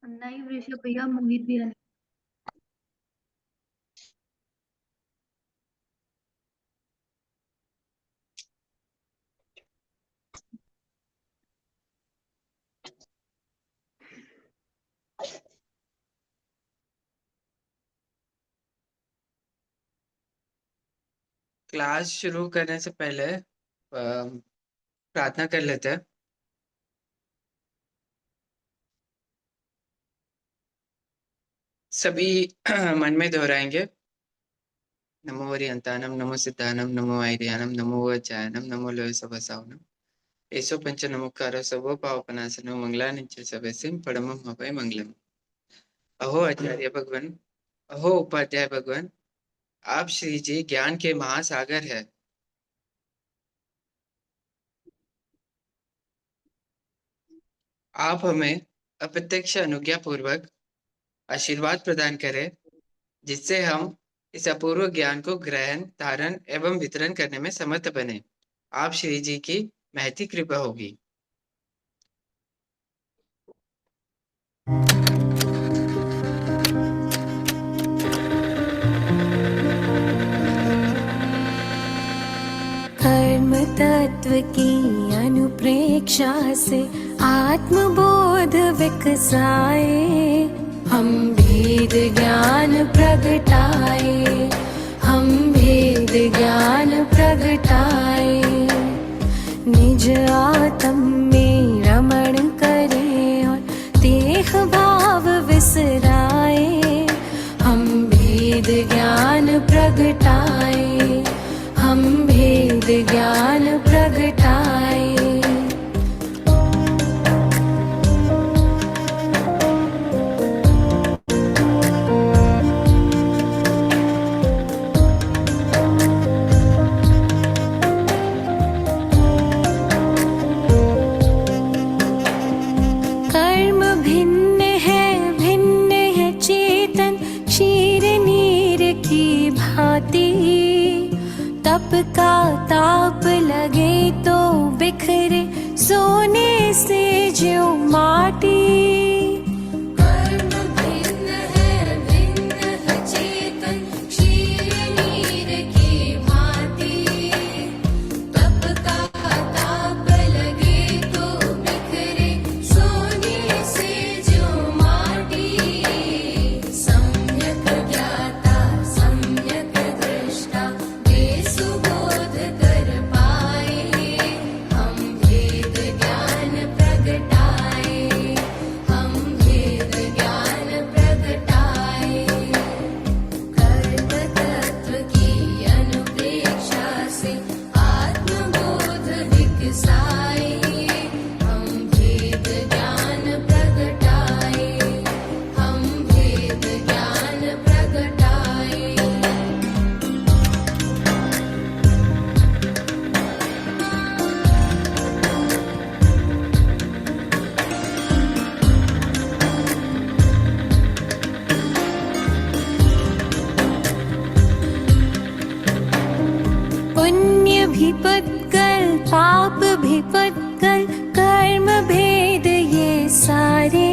नहीं ऋषभ भैया, मोहित भैया ने। क्लास शुरू करने से पहले प्रार्थना कर लेते हैं। सभी मन में दोहराएंगे। नमो वरियंतानम, नमो सिद्धानम, नमो आयर्यानम, नमो वज्जायनम, नमो लोय सबसावनम, येसो पंच नमुक्कारो सर्व पावपनाशनो मंगलानित्य सबसिम परमं अभय मंगलम। अहो आचार्य भगवान, अहो उपाध्याय भगवान, आप श्री जी ज्ञान के महासागर है। आप हमें अप्रत्यक्ष अनुज्ञा पूर्वक आशीर्वाद प्रदान करें, जिससे हम इस अपूर्व ज्ञान को ग्रहण, धारण एवं वितरण करने में समर्थ बने। आप श्री जी की महती कृपा होगी। कर्म तत्व की अनुप्रेक्षा से आत्मबोध विकसाए, हम भेद ज्ञान प्रगटाए, हम भेद ज्ञान प्रगटाए। निज आत्म में रमण करें और देह भाव विसराए, हम भेद ज्ञान प्रगटाए, हम भेद ज्ञान प्रगटाए। कर्म भिन्न है चेतन क्षीर नीर की भांति। तप का ताप लगे तो बिखरे सोने से ज्यों माटी। कर्म भिन्न है चेतन क्षीर नीर की भांति। तप का ताप लगे तो बिखरे सोने से ज्यों माटी। सम्यक ज्ञाता सम्यक दृष्टा वे सुबोध कर पाए, हम भेद ज्ञान प्रगटाए, हम भेद ज्ञान प्रगटाए। कर्म तत्व की अनुप्रेक्षा से आत्मबोध विकसाए, हम भेद ज्ञान प्रगटाए, हम भेद ज्ञान प्रगटाए। पुण्य भी पुत्कल पाप भी पुत्कल, कर्म भेद ये सारे।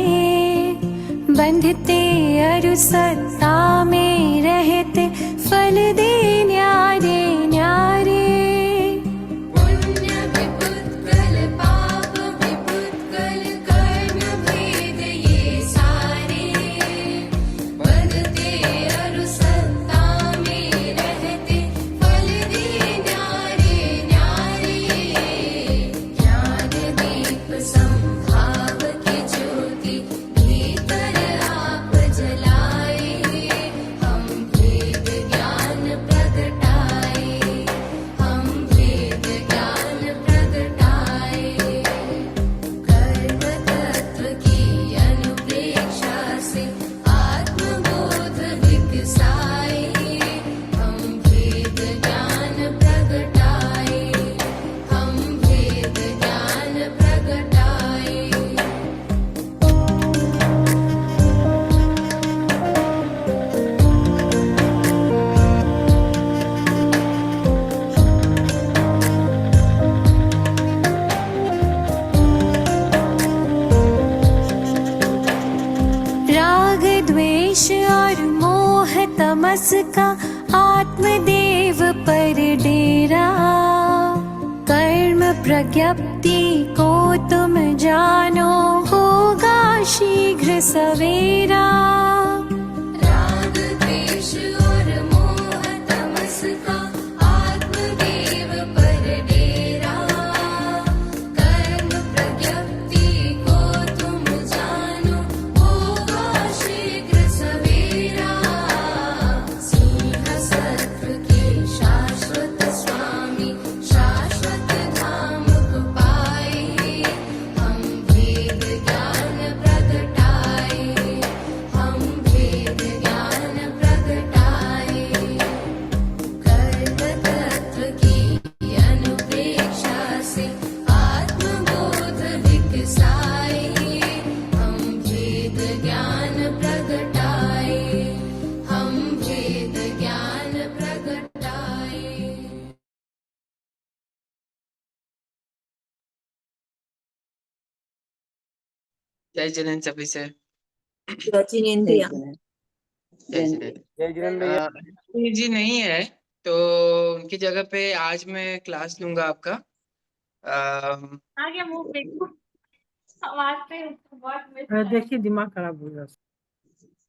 बंधते अरु सत्ता में रहते फल दे न्यारे न्यारे। पुण्य भी पुत्कल पाप भी पुत्कल, कर्म भेद ये सारे। बंधते अरु सत्ता में रहते फल दे न्यारे न्यारे। ज्ञान दीप संभाव की ज्योति भीतर आप जलाए, हम भेद ज्ञान प्रगटाए, द्वेष और मोह तमस का आत्मदेव पर डेरा। कर्म प्रज्ञप्ति को तुम जानो, होगा शीघ्र सवेरा। राग द्वेष और मोह तमस का आत्मदेव पर डेरा। कर्म प्रज्ञप्ति को तुम जानो, होगा शीघ्र सवेरा। सिंह सत्व के शाश्वत स्वामी, शाश्वत धाम को पाए। हम भेद ज्ञान प्रगटाए, हम भेद ज्ञान प्रगटाए। कर्म तत्व की अनुप्रेक्षा से आत्मबोध विकसाए। हम भेद ज्ञान प्रगटाए, हम भेद ज्ञान प्रगटाए। जय जिनेन्द्र सभी से। जिनेन्द्रिया जय जिनेन्द्र। जय जिनेन्द्र भैया। अश्विनी जी नहीं है तो उनकी जगह पे आज मैं क्लास लूंगा आपका। आगे मुंह देखो आवाज पे बहुत देखिए दिमाग खराब हो गया।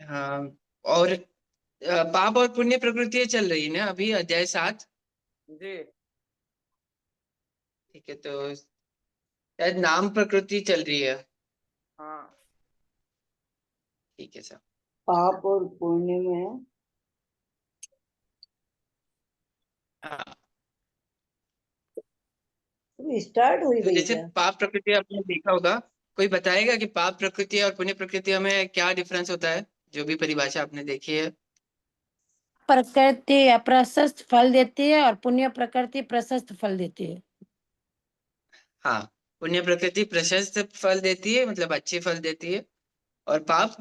हाँ, और पाप और पुण्य प्रकृति चल रही है ना अभी अध्याय 7। जी ठीक है, तो शायद नाम प्रकृति चल रही है। हाँ। ठीक है सर। पाप और पुण्य में हाँ, स्टार्ट हुई तो गई जैसे क्या? पाप प्रकृति आपने देखा होगा, कोई बताएगा कि पाप प्रकृति और पुण्य प्रकृति में क्या डिफरेंस होता है, जो भी परिभाषा आपने देखी है। प्रकृति अप्रशस्त फल देती है और पुण्य प्रकृति प्रशस्त फल देती है। हाँ, पुण्य प्रकृति प्रशस्त फल देती है, मतलब अच्छे फल देती है, और पाप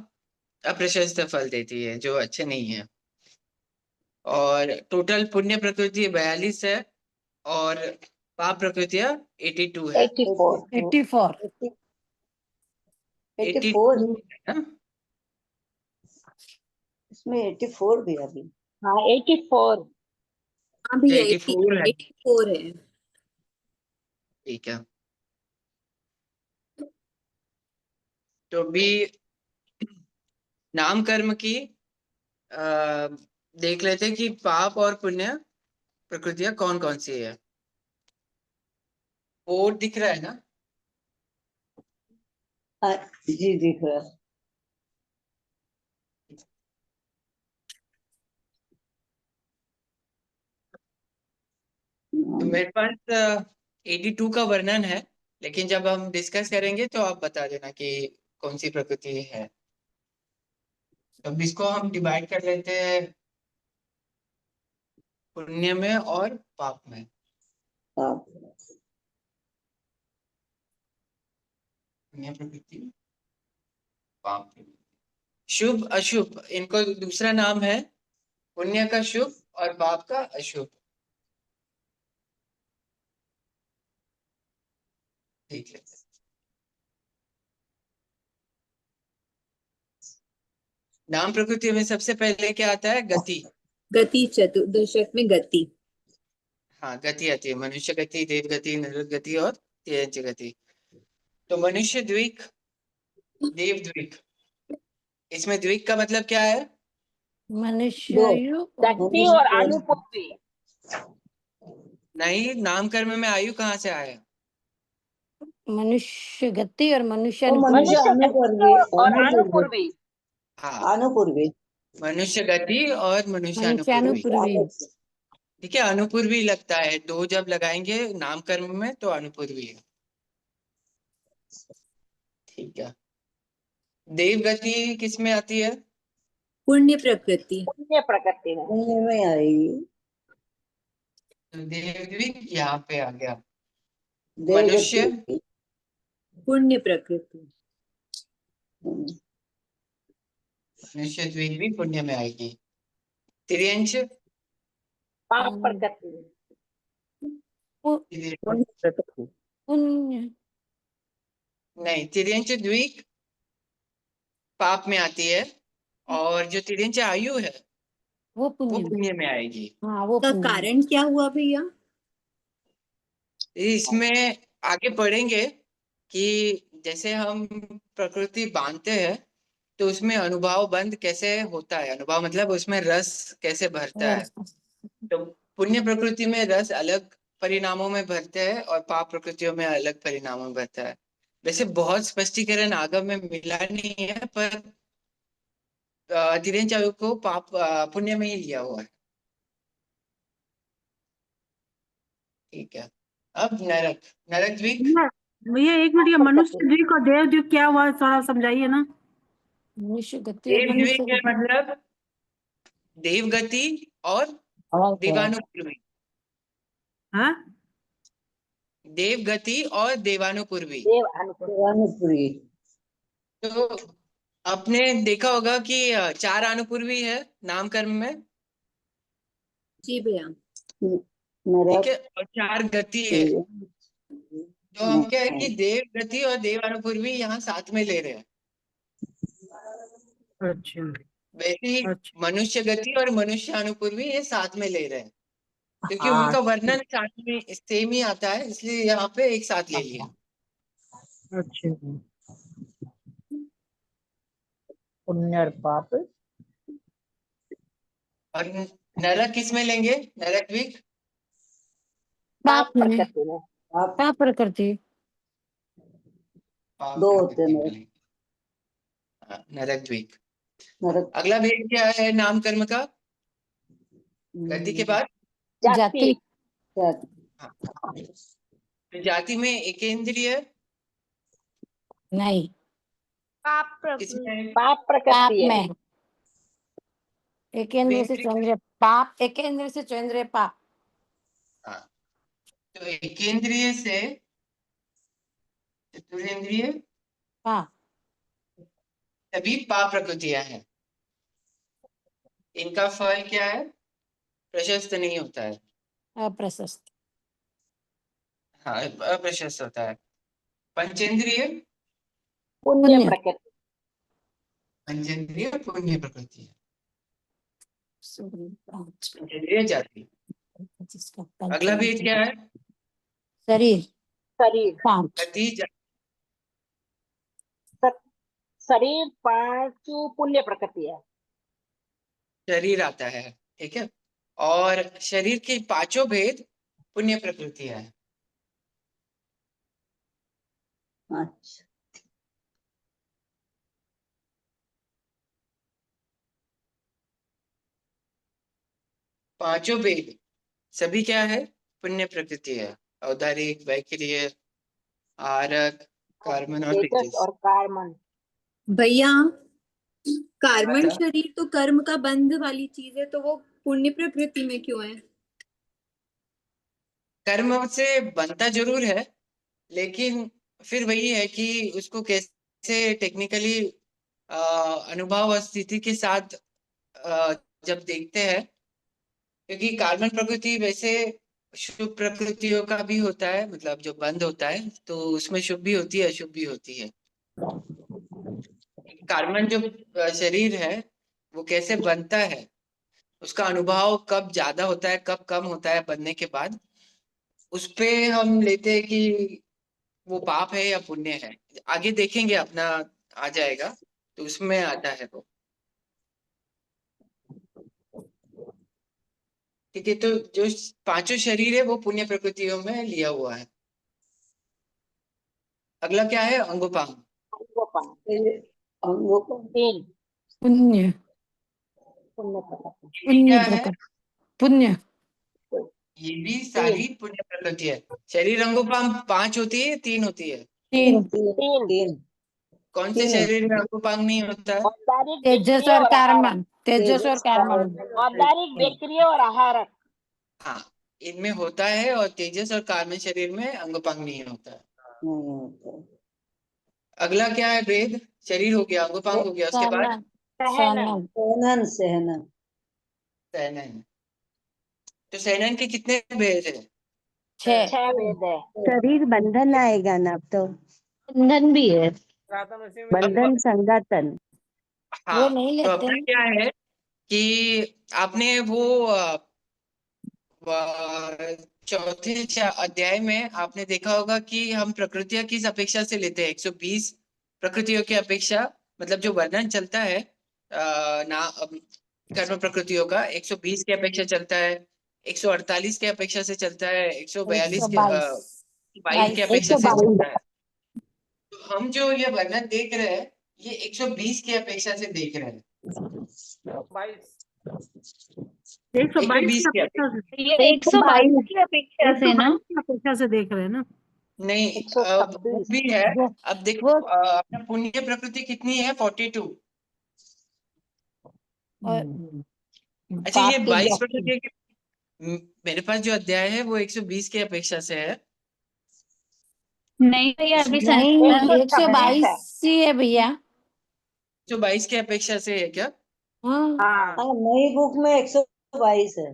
अप्रशस्त फल देती है, जो अच्छे नहीं है। और टोटल पुण्य प्रकृति 42 है और पाप प्रकृतियां 82 है। 84 84 है ना? इसमें 84 भी अभी। हाँ 84 अभी 84 है। 84 है। ठीक है, तो भी नाम कर्म की देख लेते हैं कि पाप और पुण्य प्रकृतियां कौन कौन सी है। बोर्ड दिख रहा है ना? जी दिख रहा है। तो मेरे पास 82 का वर्णन है, लेकिन जब हम डिस्कस करेंगे तो आप बता देना कि कौन सी प्रकृति है। तो अब इसको हम डिवाइड कर लेते हैं पुण्य में और पाप में। पाप पुण्य प्रकृति, पाप प्रकृति। शुभ अशुभ इनको दूसरा नाम है, पुण्य का शुभ और पाप का अशुभ। ठीक है, नाम प्रकृति में सबसे पहले क्या आता है? गति। गति चतुर्दशक में गति। हाँ, गति आती है, मनुष्य गति, देव गति, नर गति और तिर्यंच गति। तो मनुष्य द्विक, देव द्विक, इसमें द्विक का मतलब क्या है? मनुष्य आयु दक्षिणी और अनुपूर्वी। नहीं, नाम कर्म में आयु कहाँ से आया? मनुष्य गति और मनुष्य मनुष्य मनुष्य अनुपूर्वी और अनुपूर्वी। हाँ, अनुपूर्वी मनुष्य गति और मनुष्य मनुष्य अनुपूर्वी। अनुपूर्वी। ठीक है, अनुपूर्वी लगता है, दो जब लगाएंगे नाम कर्म में तो अनुपूर्वी है। ठीक है, देव गति किस में आती है? पुण्य प्रकृति। पुण्य प्रकृति है। पुण्य में आएगी। तो देव द्विक यहाँ पे आ गया। देवगति मनुष्य पुण्य प्रकृति। मनुष्य द्विक भी पुण्य में आएगी। तिर्यंच पाप प्रकृति। पुण्य नहीं, तिर्यंच द्विक पाप में आती है और जो तिर्यंच आयु है वो वो पुण्य में। पुण्य में आएगी। हाँ वो का पुण्य में। कारण क्या हुआ भैया? इसमें आगे पढ़ेंगे कि जैसे हम प्रकृति बांधते हैं तो उसमें अनुभाव बंध कैसे होता है। अनुभाव मतलब उसमें रस कैसे भरता है। तो पुण्य प्रकृति में रस अलग परिणामों में भरते हैं और पाप प्रकृतियों में अलग परिणामों में भरता है। वैसे बहुत स्पष्टीकरण आगम में मिला नहीं है, पर तिर्यंच आयु को पाप पुण्य में ही लिया हुआ है। ठीक है। अब नरक, नरक द्वीप। भैया एक मिनट, ये मनुष्य द्वीप और देव द्वीप क्या हुआ, थोड़ा समझाइए ना। मनुष्य गति और देव मनुष्य द्वीप के गति। मतलब देवगति और और क्या? देवानुपूर्वी। हाँ, देवगति और देवानुपूर्वी। देव अनुपूर्वी। देवानुपुरी। तो आपने देखा होगा कि 4 अनुपूर्वी है नाम कर्म में। जी भैया। ठीक है, नरक। और 4 गति है। तो हम क्या है कि देव गति और देव अनुपूर्वी यहाँ साथ में ले रहे हैं। अच्छा वैसे ही अच्छा। मनुष्य गति और मनुष्य अनुपूर्वी ये साथ में ले रहे हैं, क्योंकि हाँ, उनका वर्णन साथ में सेम ही आता है, इसलिए यहाँ पे एक साथ ले लिया। अच्छा। पुण्य और पाप। और नरक किस में लेंगे? नरक द्वीप पाप में। प्रकृति में। आप पाप प्रकृति। पाप दो होते प्रकृति हैं में लेंगे। हाँ, नरक द्वीप। नरक। अगला भेद क्या है नाम कर्म का? गति के बाद जाति। जाति। हाँ, तो जाति में एकेंद्रिय नहीं, पाप प्रकृति। किसमें? पाप पाप प्रकृति है। में। एकेंद्र से चंद्र पाप, एकेंद्र से चंद्र पाप। हाँ, तो एकेंद्रिय से चतुरेंद्रिय पाप। सभी पाप प्रकृतियां हैं। इनका फल क्या है? प्रशस्त नहीं होता है। अप्रशस्त। हाँ, अप्रशस्त होता है। पंचेंद्रिय पुण्य पुण्य। प्रकृति। पंचेंद्रिय पुण्य प्रकृति है। पाँच। पंचेंद्रिय जाति। जिसका अगला भेद क्या है? शरीर। शरीर। पांच। गति शरीर 5 पुण्य प्रकृति है। शरीर आता है, ठीक है। और शरीर के 5 भेद पुण्य प्रकृतियां है। अच्छा। 5 भेद सभी क्या है? पुण्य प्रकृति है। औदारिक, वैखरीय, आरक, कार्बन और तेजस तेजस। और कार्बन। भैया कार्बन बता। शरीर तो कर्म का बंध वाली चीज है, तो वो पुण्य प्रकृति में क्यों है? कर्म से बनता जरूर है, लेकिन फिर वही है कि उसको कैसे टेक्निकली अनुभव और स्थिति के साथ जब देखते हैं, क्योंकि कार्बन प्रकृति वैसे शुभ प्रकृतियों का भी होता है, मतलब जो बंद होता है तो उसमें शुभ भी होती है अशुभ भी होती है। कार्बन जो शरीर है वो कैसे बनता है, उसका अनुभव कब ज्यादा होता है कब कम होता है बनने के बाद, उस पे हम लेते हैं कि वो पाप है या पुण्य है। आगे देखेंगे, अपना आ जाएगा तो उसमें आता है वो। ठीक है, तो जो 5 शरीर है वो पुण्य प्रकृतियों में लिया हुआ है। अगला क्या है? अंगोपांग। अंगों को 3 पुण्य। पुण्य प्रकृति। ये पुण्य क्या है? प्रकृति। पुण्य। ये भी सारी पुण्य प्रकृति है। शरीर अंगोपांग 5 होती है, 3 होती है। तीन। तीन। 3 तीन। कौन से तीन है। शरीर में अंगोपांग नहीं होता है? औदारिक, तेजस विक्रिय और और आहारक। कार्बन। तेजस और कार्बन। औदारिक, विक्रिय और आहारक। हाँ, इनमें होता है, और तेजस और कार्बन शरीर में अंगोपांग नहीं होता है। नहीं होता। अगला क्या है भेद? शरीर हो गया, अंगोपांग हो गया, उसके बाद सहनन। सहनन। सहनन। सैनन। तो सैनन के कितने भेद है? 6। 6 वेद है। शरीर बंधन आएगा ना, अब तो बंधन भी है। रातम इसी में बंधन संगातन। वो नहीं तो लेते अपना हैं। क्या है कि आपने वो चौथे अध्याय में आपने देखा होगा कि हम प्रकृतियां किस अपेक्षा से लेते हैं। 120 प्रकृतियों की अपेक्षा, मतलब जो वर्णन चलता है कर्म प्रकृतियों का 120 की अपेक्षा चलता है, 148 के अपेक्षा से चलता है, 142 के 122 22 की 22 अपेक्षा से चलता है। तो हम जो ये वर्णन देख रहे हैं ये 120 की अपेक्षा से देख रहे हैं। 22 122 120 की की अपेक्षा अपेक्षा, से, ये 122 की अपेक्षा से ना 122 की अपेक्षा से देख रहे हैं ना। नहीं अब वो 126 भी है। वो अब देखो वो अपना पुण्य प्रकृति कितनी है, 42। और अच्छा ये पाप की 22 व्याप्ति प्रकृति मेरे पास जो अध्याय है वो 120 की अपेक्षा से है। नहीं भैया अभी नहीं, 126 है। 122 ही है भैया। जो 22 की अपेक्षा से है क्या? हाँ, हाँ हाँ, नई बुक में 122 है।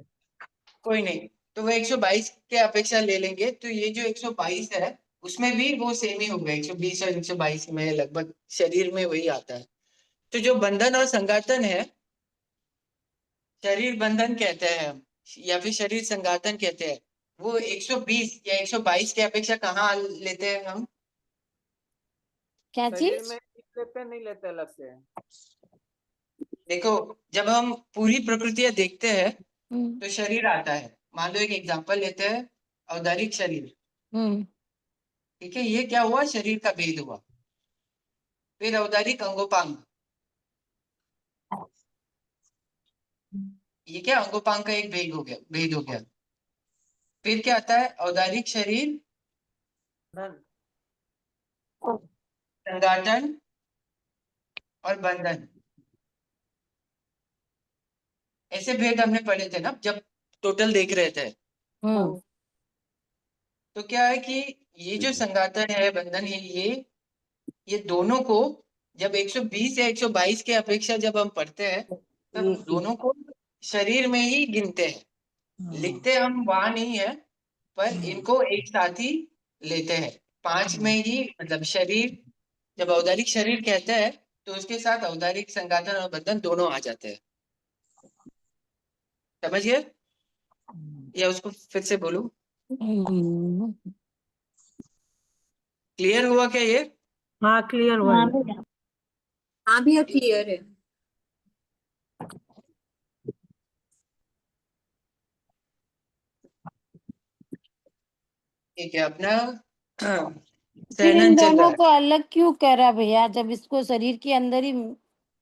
कोई नहीं, तो वो 122 के अपेक्षा ले लेंगे। तो ये जो 122 है उसमें भी वो सेम ही होगा, 120 और 122 में लगभग शरीर में वही आता है। तो जो बंधन और संघातन है, शरीर बंधन कहते हैं हम या फिर शरीर संघातन कहते हैं, वो 120 या 122 की अपेक्षा कहाँ लेते हैं हम? क्या शरीर चीज? में लेते नहीं लेते अलग से? देखो जब हम पूरी प्रकृतियां देखते हैं हम्म तो शरीर आता है। मान लो एक एग्जांपल लेते हैं, औदारिक शरीर। हम्म ठीक है, ये क्या हुआ, शरीर का भेद हुआ। फिर औदारिक अंगोपांग, ये क्या अंगोपांग का एक भेद हो गया। फिर क्या आता है, औदारिक शरीर, धन संघाटन और बंधन। ऐसे भेद हमने पढ़े थे ना जब टोटल देख रहे थे। हम्म तो क्या है कि ये जो संघातन है, बंधन है, ये दोनों को जब 120 या 122 के अपेक्षा जब हम पढ़ते हैं तब एक ही। दोनों को शरीर में ही गिनते हैं। लिखते हम वहां नहीं है, पर इनको एक साथ ही लेते हैं। 5 में ही, मतलब शरीर, जब औदारिक शरीर कहते हैं तो उसके साथ औदारिक संघातन और बंधन दोनों आ जाते हैं। समझिए, या उसको फिर से बोलूं? हम्म। क्लियर हुआ क्या ये? हाँ, क्लियर हुआ हाँ ये। भैया। हाँ भैया क्लियर है। ठीक है अपना फिर सहनन इन चल रहा दोनों है। को अलग क्यों करा भैया? जब इसको शरीर के अंदर ही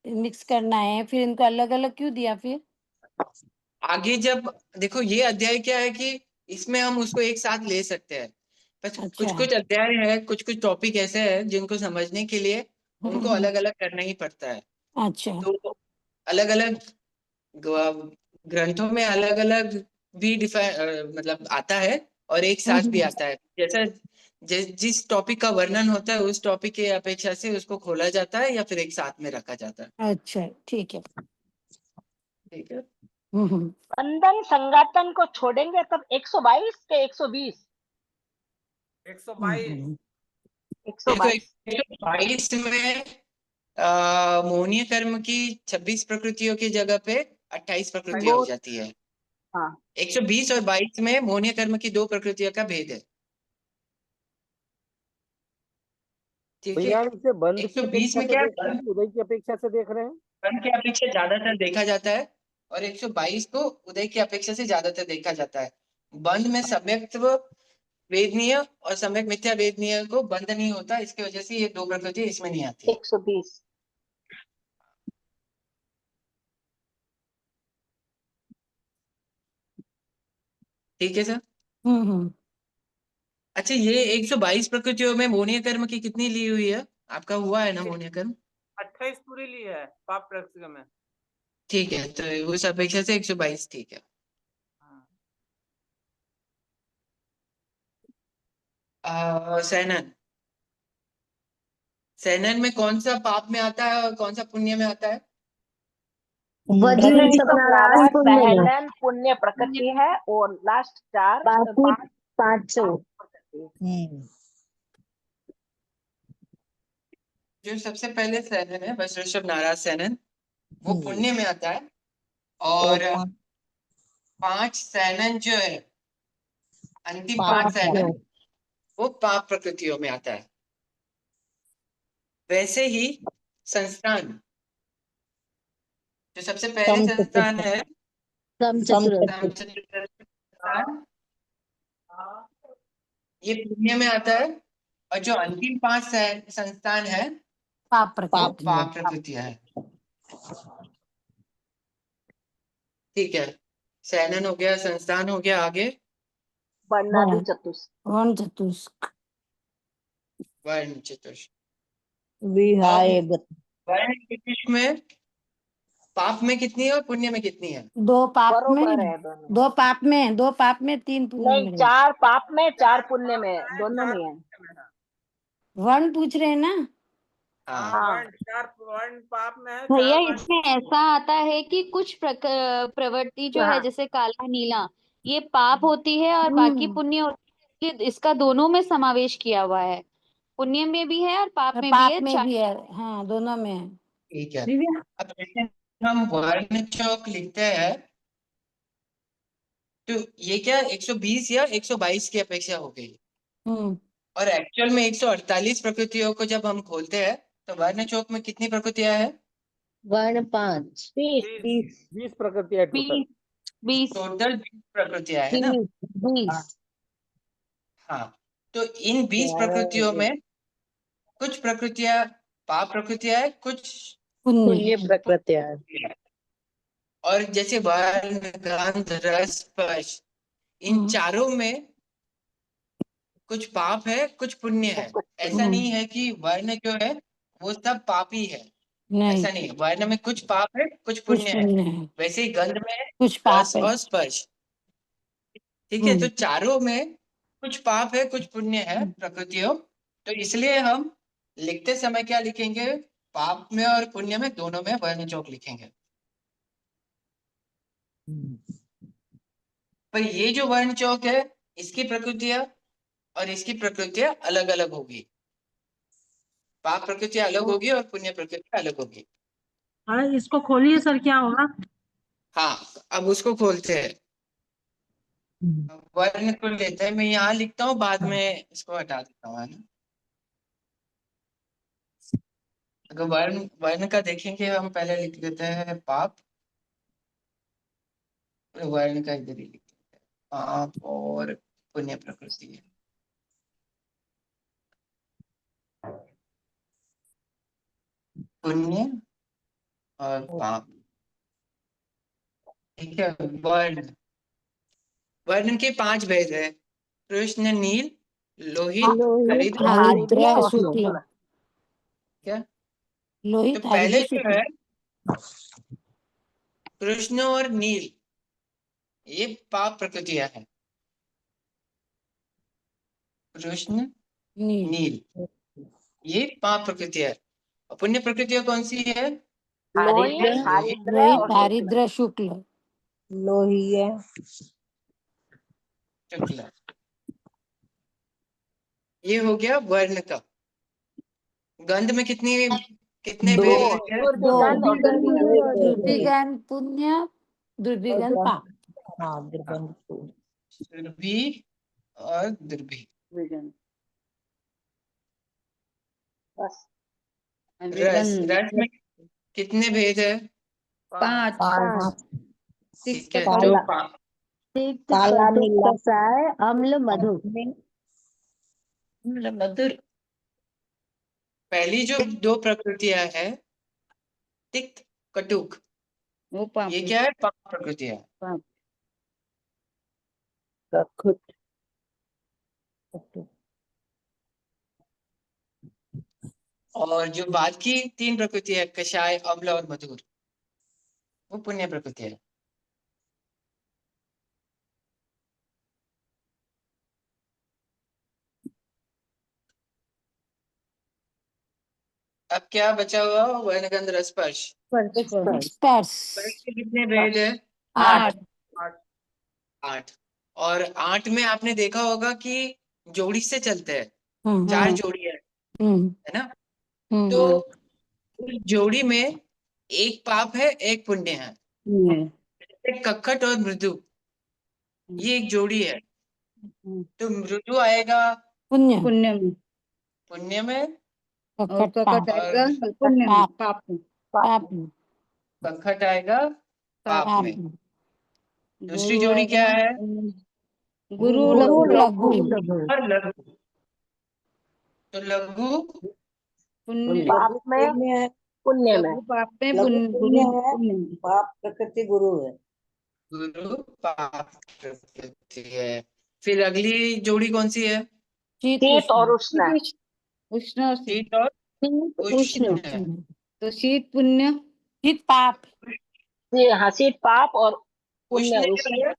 मिक्स करना है, फिर इनको अलग अलग क्यों दिया फिर? आगे जब देखो ये अध्याय क्या है कि इसमें हम उसको एक साथ ले सकते हैं, बस कुछ अच्छा। कुछ अध्याय है, कुछ कुछ टॉपिक ऐसे हैं जिनको समझने के लिए उनको अलग अलग करना ही पड़ता है। अच्छा। तो अलग अलग ग्रंथों में अलग अलग भी मतलब आता है और एक साथ भी आता है। जैसा जिस टॉपिक का वर्णन होता है उस टॉपिक के अपेक्षा से उसको खोला जाता है या फिर एक साथ में रखा जाता है। अच्छा, ठीक है। ठीक है, हम्म बंधन संघातन को छोड़ेंगे तब 122 के 120? 122 हम्म। देखो 122 122 में मोहनीय कर्म की 26 प्रकृतियों की जगह पे 28 प्रकृतियां हो वो जाती है। हाँ 120 और 22 में मोहनीय कर्म की 2 प्रकृतियों का भेद है। ठीक है, भैया इसे बंद की 120 अपेक्षा में से क्या देख रहे हैं कि उदय की अपेक्षा से देख रहे हैं? कर्म की अपेक्षा ज्यादातर देखा जाता है और 122 को उदय की अपेक्षा से ज्यादातर देखा जाता है। बंध में सम्यक्त्व वेदनीय और सम्यक मिथ्या वेदनीय को बंध नहीं होता, इसकी वजह से ये 2 प्रकृति इसमें नहीं आती है। 120 ठीक है सर। हम्म। अच्छा ये 122 प्रकृतियों में मोहनीय कर्म की कितनी ली हुई है? आपका हुआ है ना ये मोहनीय कर्म? 28 पूरी ली है पाप प्रकृति में। ठीक है, तो उस अपेक्षा से 122 ठीक है। हाँ। सैनन, सैनन में कौन सा पाप में आता है और कौन सा पुण्य में आता है? वज्र ऋषभ नाराज पुण्य में, सहनन पुण्य प्रकृति है और लास्ट 4 बाकी 5 500। प्रकृति। जो सबसे पहले सैनन है, बस ऋषभ नाराज सैनन, वो पुण्य में आता है, और 5 सैनन जो है, अंतिम 5 सैनन, वो पाप प्रकृतियों में आता है। वैसे ही संस्थान, जो सबसे पहले संस्थान है, समचतुर संस्थान, ये पुण्य में आता है, और जो अंतिम 5 संस्थान है, पाप प्रकृति। पाप प्रकृतियां है। ठीक है, सैनन हो गया, संस्थान हो गया, आगे वर्णादि चतुष्क। वर्ण चतुष्क। वर्ण चतुष्क। विहाय वर्ण चतुष्क में पाप में कितनी है और पुण्य में कितनी है? 2 पाप में, बरोबर है दोनों। 2 पाप में, 2 पाप में, 3 पुण्य नहीं, में। 4 पाप में 4 पुण्य में, दोनों में है। वर्ण पूछ रहे हैं ना? हाँ, वर्ण पाप में है, भैया 4 वर्ण। इसमें ऐसा आता है कि कुछ प्रवृत्ति जो है जैसे काला नीला ये पाप होती है और बाकी पुण्य होती है, इसका दोनों में समावेश किया हुआ है, पुण्य में भी है और पाप में भी पाप है। में भी है, हाँ दोनों में है। ठीक है। अब जैसे हम वर्ण चौक लिखते हैं, तो ये क्या 120 या 122 की अपेक्षा हो गई, और एक्चुअल में 148 प्रकृतियों को जब हम खोलते हैं, तो वर्ण चौक में कितनी प्रकृतियां हैं? वर्ण 5 20 प्रकृति है टोटल। 20 प्रकृतियां है ना? 20 हाँ, तो इन 20 प्रकृतियों में कुछ प्रकृतियां पाप प्रकृतियां है, कुछ पुण्य प्रकृति है। और जैसे वर्ण, गंध, रस, स्पर्श, इन चारों में कुछ पाप है, कुछ पुण्य है। ऐसा नहीं है कि वर्ण जो है वो सब पापी है, ऐसा नहीं है। वर्ण में कुछ पाप है, कुछ पुण्य है। वैसे ही गंध में कुछ पाप रस है। और स्पर्श, ठीक है। तो चारों में कुछ पाप है, कुछ पुण्य है प्रकृतियों। तो इसलिए हम लिखते समय क्या लिखेंगे? पाप में और पुण्य में, दोनों में वर्ण चौक लिखेंगे। पर ये जो वर्ण चौक है, इसकी प्रकृतियां और इसकी प्रकृतियां अलग अलग होगी। पाप प्रकृतियां अलग होगी और पुण्य प्रकृतियां अलग होगी। हाँ, इसको खोलिए सर, क्या होगा? हाँ, अब उसको खोलते हैं। वर्ण को लेते हैं, मैं यहाँ लिखता हूँ, बाद में इसको हटा देता हूँ, है ना? अगर वर्ण वर्ण का देखेंगे, हम पहले लिख देते हैं पाप, वर्ण का इधर ही लिख देते हैं, पाप और पुण्य प्रकृति है। पुण्य और पाप, ठीक है। वर्ण, वर्ण के 5 भेद है: कृष्ण, नील, लोहित, हरित, हरिद्र शुक्ल। क्या? लोहित, तो पहले हरिद्र जो शुक्ल। है कृष्ण और नील, ये पाप प्रकृतियां हैं। कृष्ण, नील, ये पाप प्रकृतियां है। और पुण्य प्रकृतियां कौन सी है? लोहित, हरिद्र और लोहित, शुक्ल। हरिद्र शुक्ल। लोहिया शुक्ल। ये हो गया वर्ण का। गंध में कितने भेद है? 2 दुर्गंध और दुर्भिगंध। दुर्भिगंध पुण्य, दुर्भिगंध पाप। हाँ दुर्गंध दुर्भी और दुर्भी। बस रस, रस में कितने भेद है? 5 ठीक है। जो काला, नीला, कसाय, अम्ल, मधुर। पहली जो 2 प्रकृतियां है, तिक्त, कटुक, ये क्या है? पाप प्रकृतियां। और जो बाद की 3 प्रकृति है, कषाय, अम्ल और मधुर, वो पुण्य प्रकृति है। अब क्या बचा हुआ? वर्ण, गंध, रस, स्पर्श। स्पर्श के कितने भेद है? 8। 8। और 8 में आपने देखा होगा कि जोड़ी से चलते हैं, 4 जोड़ी है ना? तो उस जोड़ी में एक पाप है, एक पुण्य है। एक कक्कट और मृदु, ये एक जोड़ी है। तो मृदु आएगा पुण्य पुण्य में, और ककट और पुण्य में, पाप में, पाप में, कक्कट आएगा पाप पाप में। में। दूसरी जोड़ी क्या है? गुरु लघु और लघु। तो लघु पाप में पुण्य में। पाप में, पुण्य है, पाप प्रकृति गुरु है। गुरु पाप प्रकृति है। फिर अगली जोड़ी कौन सी है? शीत और उष्ण। उष्ण शीत और उष्ण। तो शीत पुण्य, शीत पाप, हाँ, शीत पाप और पुण्य उष्ण उष्ण। जो है,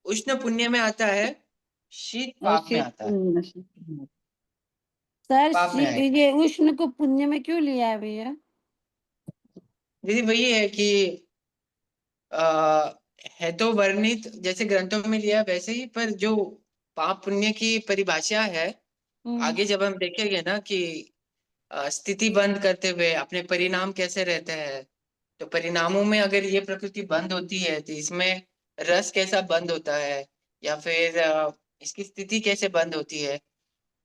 उष्ण पुण्य में आता है, शीत पाप में आता है। सर पाप में आएगा। ये उष्ण को पुण्य में क्यों लिया है भैया? दीदी वही है कि है तो वर्णित जैसे ग्रंथों में लिया वैसे ही, पर जो पाप पुण्य की परिभाषा है आगे जब हम देखेंगे ना कि स्थिति बंद करते हुए अपने परिणाम कैसे रहते हैं, तो परिणामों में अगर ये प्रकृति बंद होती है तो इसमें रस कैसा बंद होता है, या फिर इसकी स्थिति कैसे बंद होती है,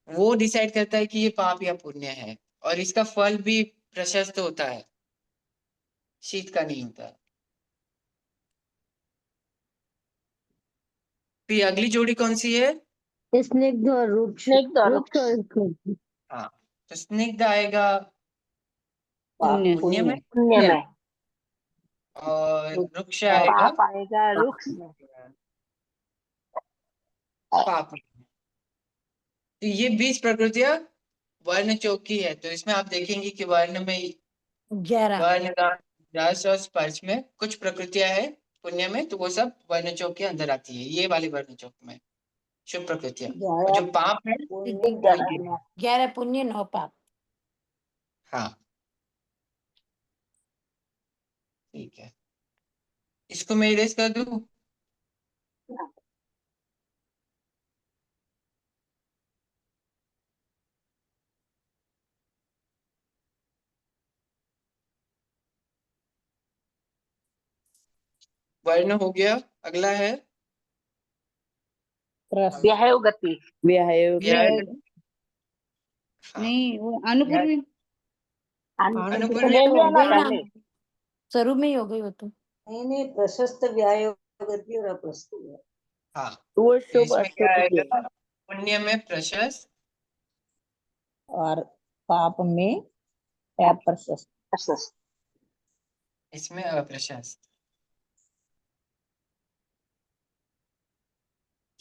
वो डिसाइड करता है कि ये पाप या पुण्य है। और इसका फल भी प्रशस्त होता है, शीत का नहीं होता। फिर अगली जोड़ी कौन सी है? स्निग्ध और रुक्ष। स्निग्ध और रुक्ष और रुक्ष। स्निग्ध। हाँ, तो स्निग्ध आएगा पुण्य में, पुण्य में। और वृक्ष आएगा पाप आएगा रुक्ष में। पाप में। तो ये 20 प्रकृतियां वर्ण चौक की है। तो इसमें आप देखेंगे कि वर्ण में 11 वर्ण का रस और स्पर्श में कुछ प्रकृतियां है पुण्य में, तो वो सब वर्ण चौक के अंदर आती है, ये वाली वर्ण चौक में शुभ प्रकृतियां। और जो पाप है वो ये। 11 पुण्य 9 पाप। हाँ ठीक है, इसको मैं इरेज कर दूं। वर्ण हो गया। अगला है व्याहयोग गति। व्याय- हाँ, नहीं वो अनुपूर्वी अनुपूर्वी ले लिया ना वही ना, पहले। स्वरूप में ही हो गई वो तो। नहीं, प्रशस्त व्यायोगति और अप्रस्तुत। हाँ, वो तो इसमें क्या आएगा? पुण्य में प्रशस्त और पाप में अप्रशस्त। इसमें अप्रशस्त।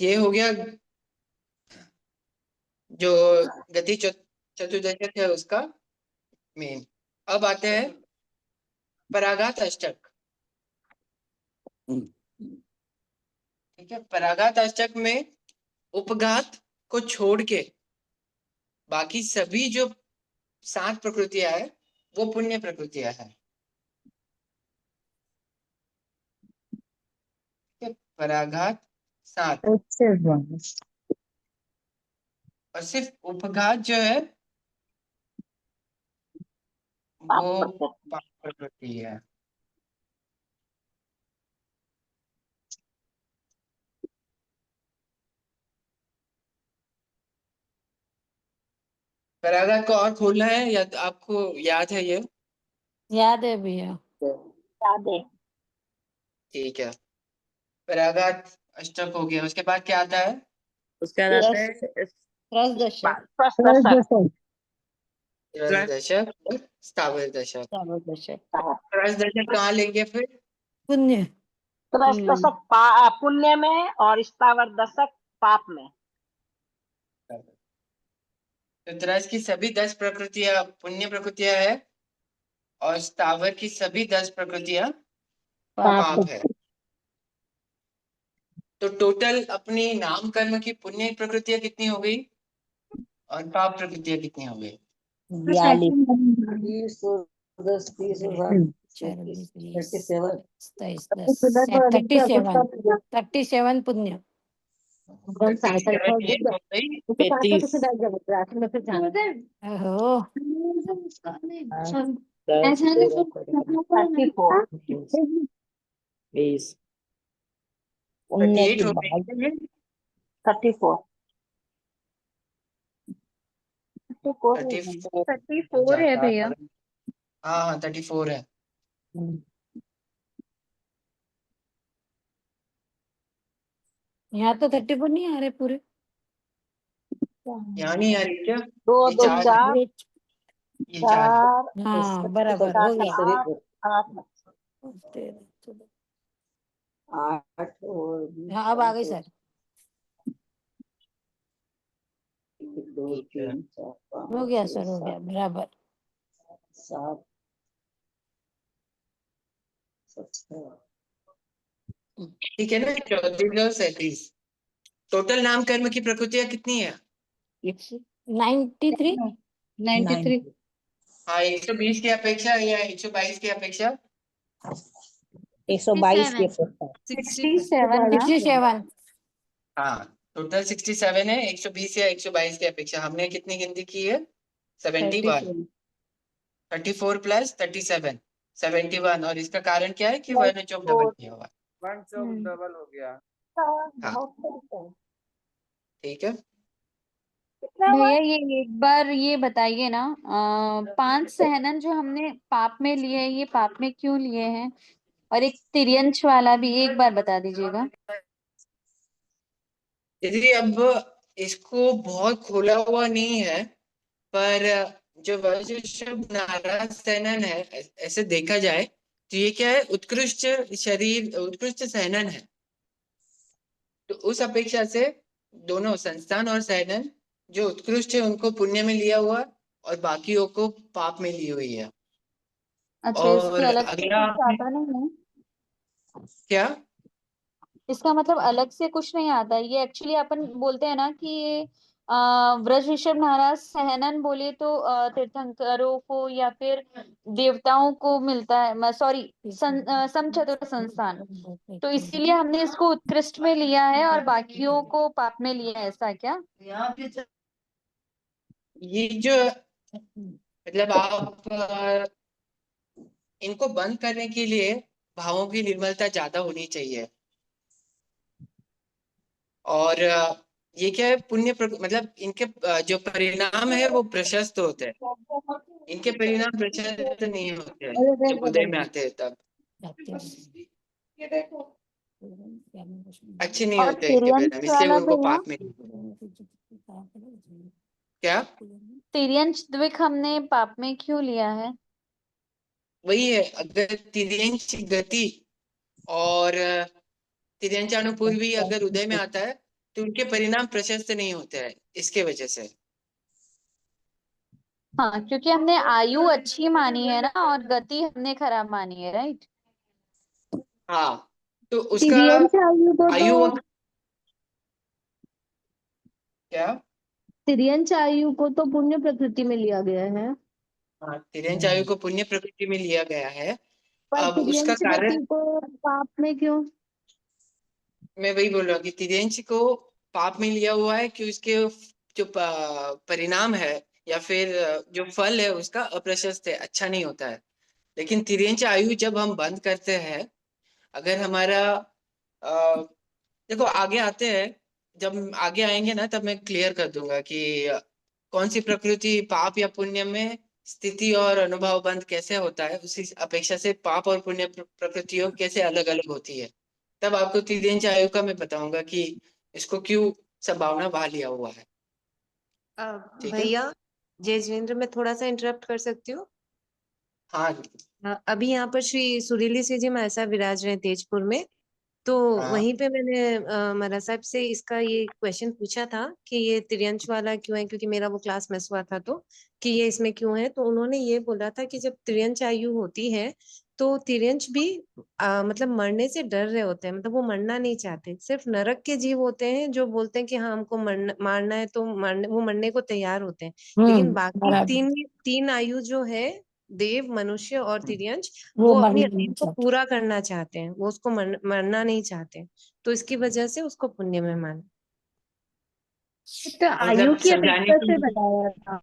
ये हो गया जो गति चतुर्दशक है उसका मेन। अब आते हैं पराघात अष्टक। ठीक है, पराघात अष्टक में उपघात को छोड़ के बाकी सभी जो 7 प्रकृतियां है वो पुण्य प्रकृतियां है। ठीक है, पराघात 7 और सिर्फ उपघात जो है वो पाप प्रकृति है। पराघात को और खोलना है या आपको याद है ये? याद है भैया। याद है। ठीक है, पराघात अष्टक हो गया। उसके बाद क्या आता है? उसके बाद आता है रसदशक, रस दशक और स्थावर दशक। दशक, रस दशक कहाँ लेंगे फिर? पुण्य, त्रस दशक पुण्य में और स्थावर दशक पाप में। तो त्रस की सभी 10 प्रकृतियां पुण्य प्रकृतियां है और स्थावर की सभी 10 प्रकृतियां पाप है। तो टोटल अपनी नाम कर्म की पुण्य प्रकृतियां कितनी हो गई और पाप प्रकृतियां कितनी हो गई? 42 10 30 37 पुण्य, 37 ओहो ऐसा नहीं तो 34 20 38 हो गई। 34 34 है भैया। हाँ 34 है। यहाँ तो 34 नहीं आ रहे पूरे। यहाँ नहीं आ रही क्या? 2 ये 2 चार 4 ये 4 है। 4 हाँ बराबर हो गया। 8 8 और 20 हाँ अब आ गई सर। 2 ठीक है। 3 4 हो 5 गया 6 सर, हो गया 7 बराबर। 7 ठीक है ना, 34 और 37। टोटल नाम कर्म की प्रकृतियां कितनी है? 93। 93। हाँ 120 की अपेक्षा या 122 की अपेक्षा? 122 के 67 ना। 67। हाँ टोटल 67 है, 120 या 122 की अपेक्षा। हमने कितनी गिनती की है? 71। 34 प्लस 37 71। और इसका कारण क्या है कि वर्ण चौक डबल किया हुआ है। 1 चौक डबल हो गया। हाँ ठीक है। भैया ये एक बार ये बताइए ना, 5 सहनन जो हमने पाप में लिए हैं, ये पाप में क्यों लिए हैं? और एक तिर्यंश वाला भी एक बार बता दीजिएगा। यदि अब इसको बहुत खोला हुआ नहीं है, पर जो वज्रशभ नाराज सहनन है, ऐसे देखा जाए तो ये क्या है, उत्कृष्ट शरीर, उत्कृष्ट सहनन है। तो उस अपेक्षा से दोनों संस्थान और सहनन जो उत्कृष्ट है उनको पुण्य में लिया हुआ है, और बाकियों को पाप में ली हुई है। अच्छा, इसके और अलग से अगला कुछ आता नहीं है? क्या? इसका मतलब अलग से कुछ नहीं आता है। ये एक्चुअली अपन बोलते हैं ना कि ये व्रज ऋषभ महाराज सहनन बोले तो तीर्थंकरों को या फिर देवताओं को मिलता है, सॉरी समचतुर संस्थान। तो इसीलिए हमने इसको उत्कृष्ट में लिया है और बाकियों को पाप में लिया है, ऐसा क्या? ये जो मतलब आप इनको बंद करने के लिए भावों की निर्मलता ज्यादा होनी चाहिए। और ये क्या है, मतलब इनके जो परिणाम है वो प्रशस्त होते हैं। इनके परिणाम प्रशस्त नहीं होते हैं जब उदय में आते हैं तब। अच्छे नहीं और होते इनके तिर्यंश परिणाम, इसलिए वाला उनको भैया, पाप में। क्या? तिर्यंश द्विक हमने पाप में क्यों लिया है? वही है, अगर तिर्यंश गति और तिर्यंचानुपूर्वी अगर उदय में आता है तो उनके परिणाम प्रशस्त नहीं होते हैं, इसके वजह से। हाँ, क्योंकि हमने आयु अच्छी मानी है ना, और गति हमने खराब मानी है, राइट? हाँ तो उसका तिर्यंश आयु को आयु तो वक्त क्या? तिर्यंश आयु को तो पुण्य प्रकृति में लिया गया है। हाँ तिर्यंच आयु को पुण्य प्रकृति में लिया गया है। पर अब उसका तिर्यंश कारण गति को पाप में क्यों? मैं वही बोल रहा हूँ कि तिर्यंच को पाप में लिया हुआ है कि उसके जो परिणाम है या फिर जो फल है उसका अप्रशस्त है, अच्छा नहीं होता है। लेकिन तिर्यंच आयु जब हम बंद करते हैं, अगर हमारा देखो आगे आते हैं, जब आगे आएंगे ना तब मैं क्लियर कर दूंगा कि कौन सी प्रकृति पाप या पुण्य में स्थिति और अनुभव बंद कैसे होता है, उसी अपेक्षा से पाप और पुण्य प्रकृतियों कैसे अलग अलग होती है। तब आपको त्रिदेश आयोग का मैं बताऊंगा कि इसको क्यों संभावना बहा लिया हुआ है। ठीक है। भैया जयेंद्र, मैं थोड़ा सा इंटरप्ट कर सकती हूँ? हाँ अभी यहाँ पर श्री सुरीली से जी महसा विराज रहे हैं तेजपुर में, तो हाँ वहीं पे मैंने महाराज साहब से इसका ये क्वेश्चन पूछा था कि ये तिर्यंश वाला क्यों है, क्योंकि मेरा वो क्लास मिस हुआ था, तो कि ये इसमें क्यों है। तो उन्होंने ये बोला था कि जब तिर्यंश आयु होती है तो तिर्यंश भी मतलब मरने से डर रहे होते हैं, मतलब वो मरना नहीं चाहते। सिर्फ नरक के जीव होते हैं जो बोलते हैं कि हाँ हमको मारना है, तो वो मरने को तैयार होते हैं। लेकिन बाकी बराबर। तीन आयु जो है, देव, मनुष्य और तिर्यंश, वो वो अपनी मरना नहीं आयु को चाहते। पूरा करना चाहते हैं, वो उसको मरना नहीं चाहते। तो इसकी वजह से उसको पुण्य में माना। तो आयु मतलब की समझाने अपेक्षा की से बताया था।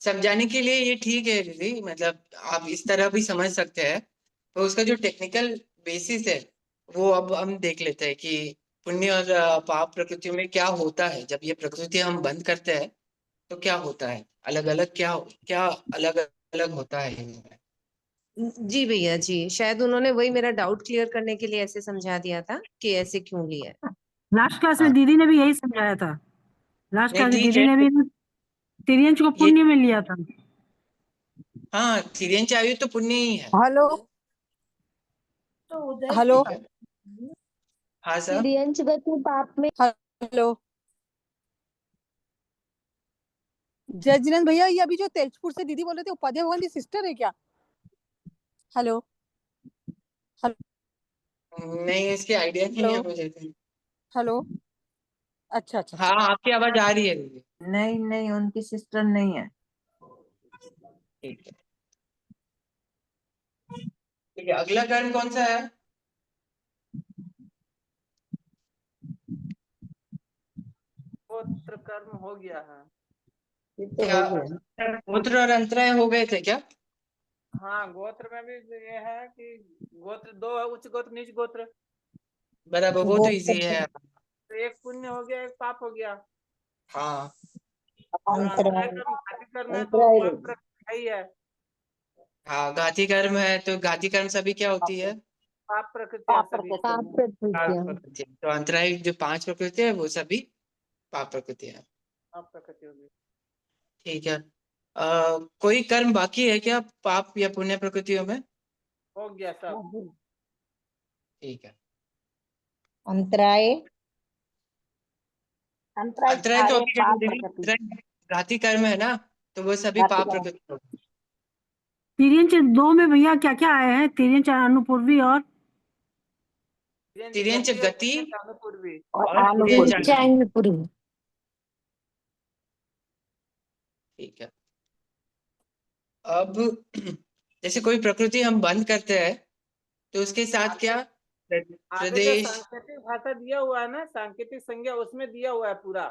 समझाने के लिए ये ठीक है दीदी, मतलब आप इस तरह भी समझ सकते हैं, तो उसका जो टेक्निकल बेसिस है वो अब हम देख लेते हैं कि पुण्य और पाप प्रकृतियों में क्या होता है। जब ये प्रकृति हम बंद करते हैं तो क्या होता है, अलग अलग क्या क्या अलग अलग होता है इनमें। जी भैया जी, शायद उन्होंने वही मेरा डाउट क्लियर करने के लिए ऐसे समझा दिया था कि ऐसे क्यों लिया है। लास्ट क्लास हाँ में दीदी ने भी यही समझाया था। लास्ट नहीं क्लास में ठीक दीदी है ने भी तिर्यंच को ये, पुण्य में लिया था। हाँ तिर्यंच आयु तो पुण्य ही है। हेलो हेलो ठीक है हाँ सर। तिर्यंच गति पाप में हेलो जय जिनेन्द्र भैया, ये अभी जो तेजपुर से दीदी बोल रहे थे उपाध्याय भगवान की सिस्टर है क्या? हेलो नहीं इसकी आइडिया नहीं है हेलो मुझे तो। हेलो अच्छा अच्छा हाँ आपकी आवाज आ रही है दीदी। नहीं नहीं, उनकी सिस्टर नहीं है। ठीक है ठीक है, अगला कर्म कौन सा है? गोत्र कर्म हो गया है। ये तो क्या हो गया। गोत्र और अंतराय हो गए थे क्या? हाँ, गोत्र में भी ये है कि गोत्र दो है, उच्च गोत्र नीच गोत्र। बराबर, वो तो इजी है। तो एक पुण्य हो गया, एक पाप हो गया। हाँ और अंतराय कर्म घाती कर्म है तो पाप प्रकृति है ही है। हाँ घाती कर्म है तो घाती कर्म सभी क्या होती है? पाप प्रकृति है सभी। पाप पाप प्रकृतियां। प्रकृति। तो अंतराय जो 5 प्रकृति है वो सभी पाप प्रकृति है। पाप प्रकृति होगी। ठीक है कोई कर्म बाकी है क्या पाप या पुण्य प्रकृतियों में? हो गया सब। ठीक है अंतराय अंतराय अंतराय तो सारे अभी पाप दीदी, प्रकृति। अंतराय घाती कर्म है ना, तो वो सभी घाती पाप कर्म। प्रकृति होगी। तिर्यंच 2 में भैया क्या क्या आए हैं? तिर्यंच अनुपूर्वी और तिर्यंच गति अनुपूर्वी। और और तिर्यंच अनुपूर्वी। आयु। पूरी ठीक है अब जैसे कोई प्रकृति हम बंद करते हैं तो उसके साथ क्या आगे जो प्रदेश। सांकेतिक भाषा दिया हुआ है ना, सांकेतिक संज्ञा, उसमें दिया हुआ है पूरा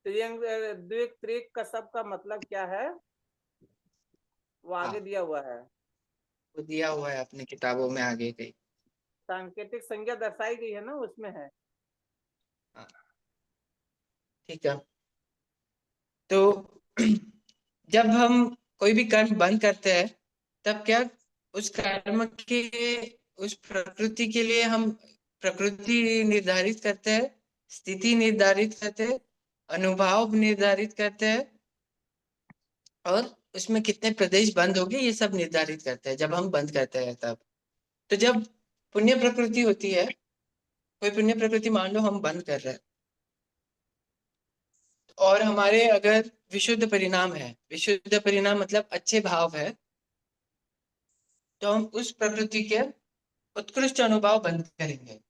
त्रियंग द्विक त्रिक का सबका मतलब क्या है, वो आगे हाँ दिया हुआ है। वो दिया हुआ है अपनी किताबों में आगे कहीं। सांकेतिक संज्ञा दर्शाई गई है ना, उसमें है। हाँ, ठीक है तो जब हम कोई भी कर्म बंद करते हैं तब क्या उस कर्म के उस प्रकृति के लिए हम प्रकृति निर्धारित करते हैं, स्थिति निर्धारित करते हैं, अनुभाव निर्धारित करते हैं और उसमें कितने प्रदेश बंद हो गए ये सब निर्धारित करते हैं जब हम बंद करते हैं तब। तो जब पुण्य प्रकृति होती है, कोई पुण्य प्रकृति मान लो हम बंद कर रहे हैं और हमारे अगर विशुद्ध परिणाम है, विशुद्ध परिणाम मतलब अच्छे भाव है, तो हम उस प्रकृति के उत्कृष्ट अनुभव बंद करेंगे।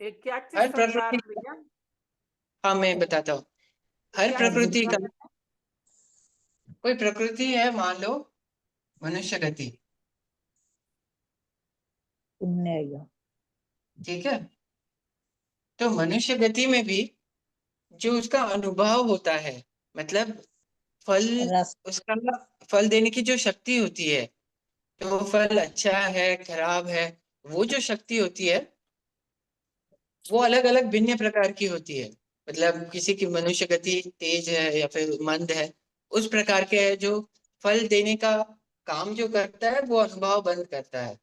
एक क्या चीज हर समझा प्रकृति, रहे भैया? हाँ मैं बताता हूँ, हर क्या चीज प्रकृति समझा का रहे? कोई प्रकृति है, मान लो मनुष्य गति, ठीक है? तो मनुष्य गति में भी जो उसका अनुभव होता है, मतलब फल, उसका फल देने की जो शक्ति होती है, तो वो फल अच्छा है खराब है, वो जो शक्ति होती है वो अलग अलग भिन्न प्रकार की होती है। मतलब किसी की मनुष्य गति तेज है या फिर मंद है, उस प्रकार के है जो फल देने का काम जो करता है वो अनुभव बंद करता है।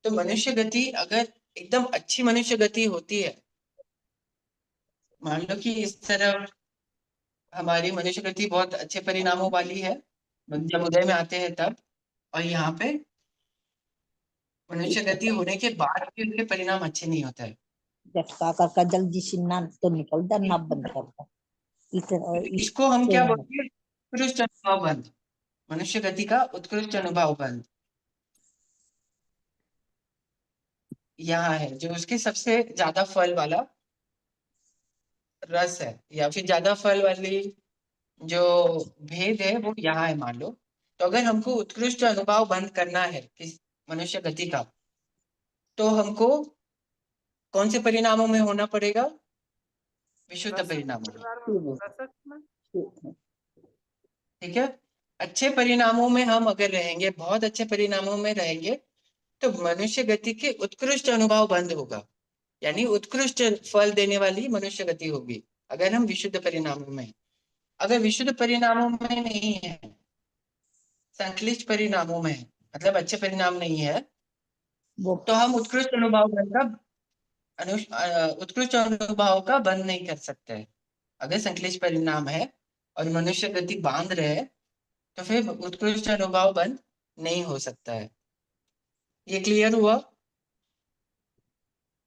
तो मनुष्य गति अगर एकदम अच्छी मनुष्य गति होती है, मान लो कि इस तरह हमारी मनुष्य गति बहुत अच्छे परिणामों वाली है, जब उदय में आते हैं तब, और यहाँ पे मनुष्य गति होने के बाद भी उनके परिणाम अच्छे नहीं होते हैं। झटका करके जल्दी से ना तो निकलता ना बंद करता। इसको हम क्या बोलते हैं? उत्कृष्ट अनुभव बंद, मनुष्य गति का उत्कृष्ट अनुभव बंद यहाँ है, जो उसके सबसे ज्यादा फल वाला रस है या फिर ज्यादा फल वाली जो भेद है वो यहाँ है मान लो। तो अगर हमको उत्कृष्ट अनुभव बंद करना है, मनुष्य गति का, तो हमको कौन से परिणामों में होना पड़ेगा? विशुद्ध रसक परिणामों में। रसक में ठीक है, अच्छे परिणामों में हम अगर रहेंगे, बहुत अच्छे परिणामों में रहेंगे, तो मनुष्य गति के उत्कृष्ट अनुभव बंद होगा, यानी उत्कृष्ट फल देने वाली मनुष्य गति होगी अगर हम विशुद्ध परिणामों में। अगर विशुद्ध परिणामों में नहीं है, संक्लिष्ट परिणामों में है, मतलब अच्छे परिणाम नहीं है, तो हम उत्कृष्ट अनुभव बंद का उत्कृष्ट अनुभव का बंद नहीं कर सकते। अगर संक्लिष्ट परिणाम है और मनुष्य गति बांध रहे हैं, तो फिर उत्कृष्ट अनुभव बंद नहीं हो सकता है। ये क्लियर हुआ?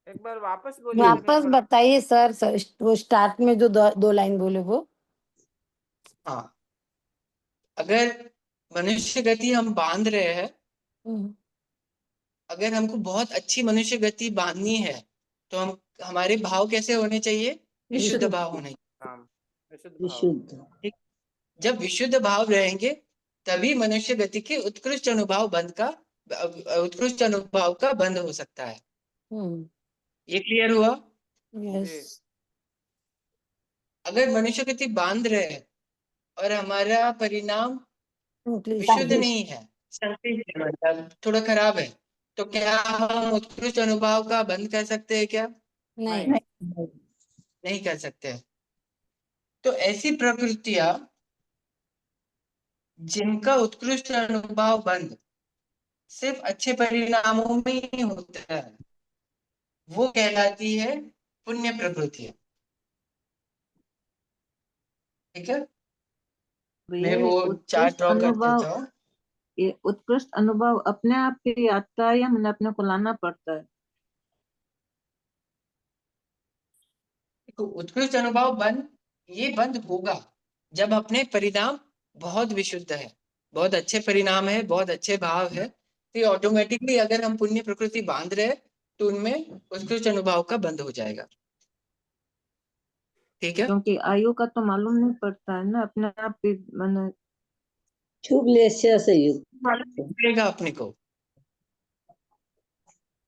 एक बार वापस बोलिए। वापस बताइए सर, वो स्टार्ट में जो दो लाइन बोले वो। हाँ, अगर मनुष्य गति हम बांध रहे हैं, अगर हमको बहुत अच्छी मनुष्य गति बांधनी है, तो हमारे भाव कैसे होने चाहिए? विशुद्ध भाव होने चाहिए। हाँ, विशुद्ध भाव। ठीक? जब विशुद्ध भाव रहेंगे, तभी मनुष्य गति के उत्कृष्ट अनुभव का बंद हो सकता है। ये क्लियर हुआ? यस। अगर मनुष्य गति बांध रहे हैं और हमारा परिणाम विशुद्ध नहीं है, संक्लिष्ट है, मतलब थोड़ा खराब है, तो क्या हम उत्कृष्ट अनुभव का बंद कर सकते हैं क्या? नहीं। नहीं कर सकते। तो ऐसी प्रकृतियां जिनका उत्कृष्ट अनुभव बंद सिर्फ अच्छे परिणामों में ही होता है, वो कहलाती है पुण्य प्रकृतियां। ठीक है, मैं वो चार्ट ड्रॉ कर देता हूँ। ये उत्कृष्ट अनुभव अपने आप ही आता है या मैंने अपने को लाना पड़ता है? तो उत्कृष्ट अनुभव बंद होगा जब अपने परिणाम बहुत विशुद्ध है, बहुत अच्छे परिणाम है, बहुत अच्छे भाव है, तो ऑटोमेटिकली अगर हम पुण्य प्रकृति बांध रहे तो उनमें उत्कृष्ट अनुभव का बंद हो जाएगा। ठीक है, क्योंकि आयु का तो मालूम नहीं पड़ता है ना, अपने आप ही मैंने शुभ लेस्या से मालूम पड़ेगा अपने को,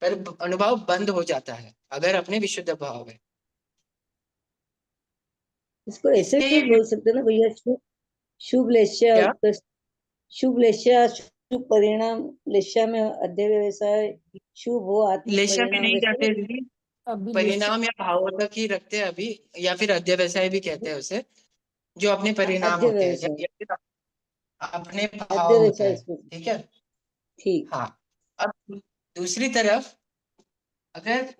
पर अनुभव बंद हो जाता है अगर अपने विशुद्ध भाव है। इसको ऐसे भी बोल सकते ना भैया, शुभ लेस्या उत्कृष्ट, शुभ लेस्या शुभ परिणाम, लेस्या में अध्यवसाय, शुभ हो आत्मिक लेशा भी नहीं परिणाम, कहते, परिणाम या भाव तक ही रखते हैं अभी, या फिर अध्यवसाय भी कहते हैं उसे, जो अपने परिणाम होते हैं या फिर अपने भाव होते हैं। ठीक है, ठीक। हाँ, अब दूसरी तरफ अगर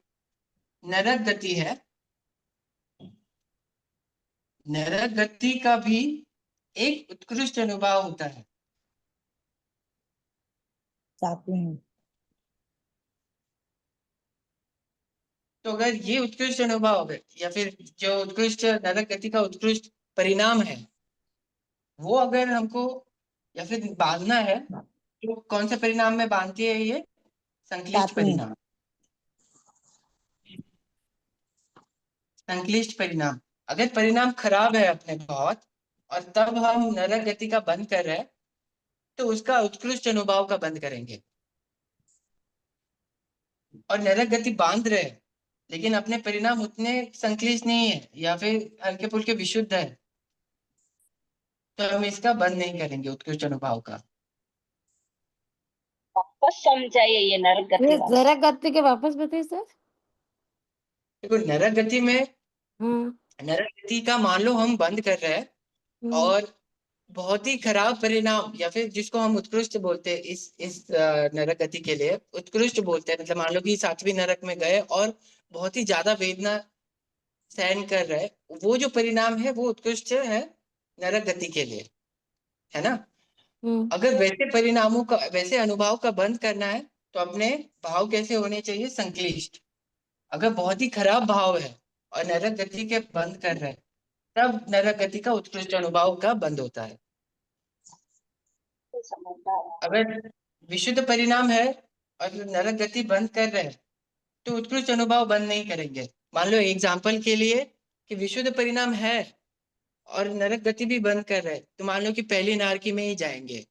नरक गति है, नरक गति का भी एक उत्कृष्ट अनुभव होता है। तो अगर ये उत्कृष्ट अनुभव है या फिर जो उत्कृष्ट नरक गति का उत्कृष्ट परिणाम है, वो अगर हमको या फिर बांधना है, तो कौन से परिणाम में बांधती है ये? संक्लिष्ट परिणाम। संक्लिष्ट परिणाम, अगर परिणाम खराब है अपने बहुत और तब हम नरक गति का बंद कर रहे हैं, तो उसका उत्कृष्ट अनुभव का बंद करेंगे। और नरक गति बांध रहे हैं लेकिन अपने परिणाम उतने संक्लिष्ट नहीं है या फिर हल्के फुल्के विशुद्ध है, तो हम इसका बंद नहीं करेंगे उत्कृष्ट अनुभव का। वापस समझाइए ये नरक गति। नरक गति के वापस बताइए सर। देखो, नरक गति में नरक गति का मान लो हम बंद कर रहे हैं और बहुत ही खराब परिणाम, या फिर जिसको हम उत्कृष्ट बोलते हैं, इस नरक गति के लिए उत्कृष्ट बोलते हैं, मतलब मान लो कि 7वीं नरक में गए और बहुत ही ज्यादा वेदना सहन कर रहे, वो जो परिणाम है वो उत्कृष्ट है नरक गति के लिए, है ना। अगर वैसे परिणामों का, वैसे अनुभव का बंद करना है, तो अपने भाव कैसे होने चाहिए? संक्लिष्ट। अगर बहुत ही खराब भाव है और नरक गति के बंद कर रहे हैं, तब नरक गति का उत्कृष्ट अनुभव का बंद होता है। अगर विशुद्ध परिणाम है और नरक गति बंद कर रहे हैं, तो उत्कृष्ट अनुभव बंद नहीं करेंगे। मान लो एग्जाम्पल के लिए कि विशुद्ध परिणाम है और नरक गति भी बंद कर रहे हैं, तो मान लो कि पहली नारकी में ही जाएंगे,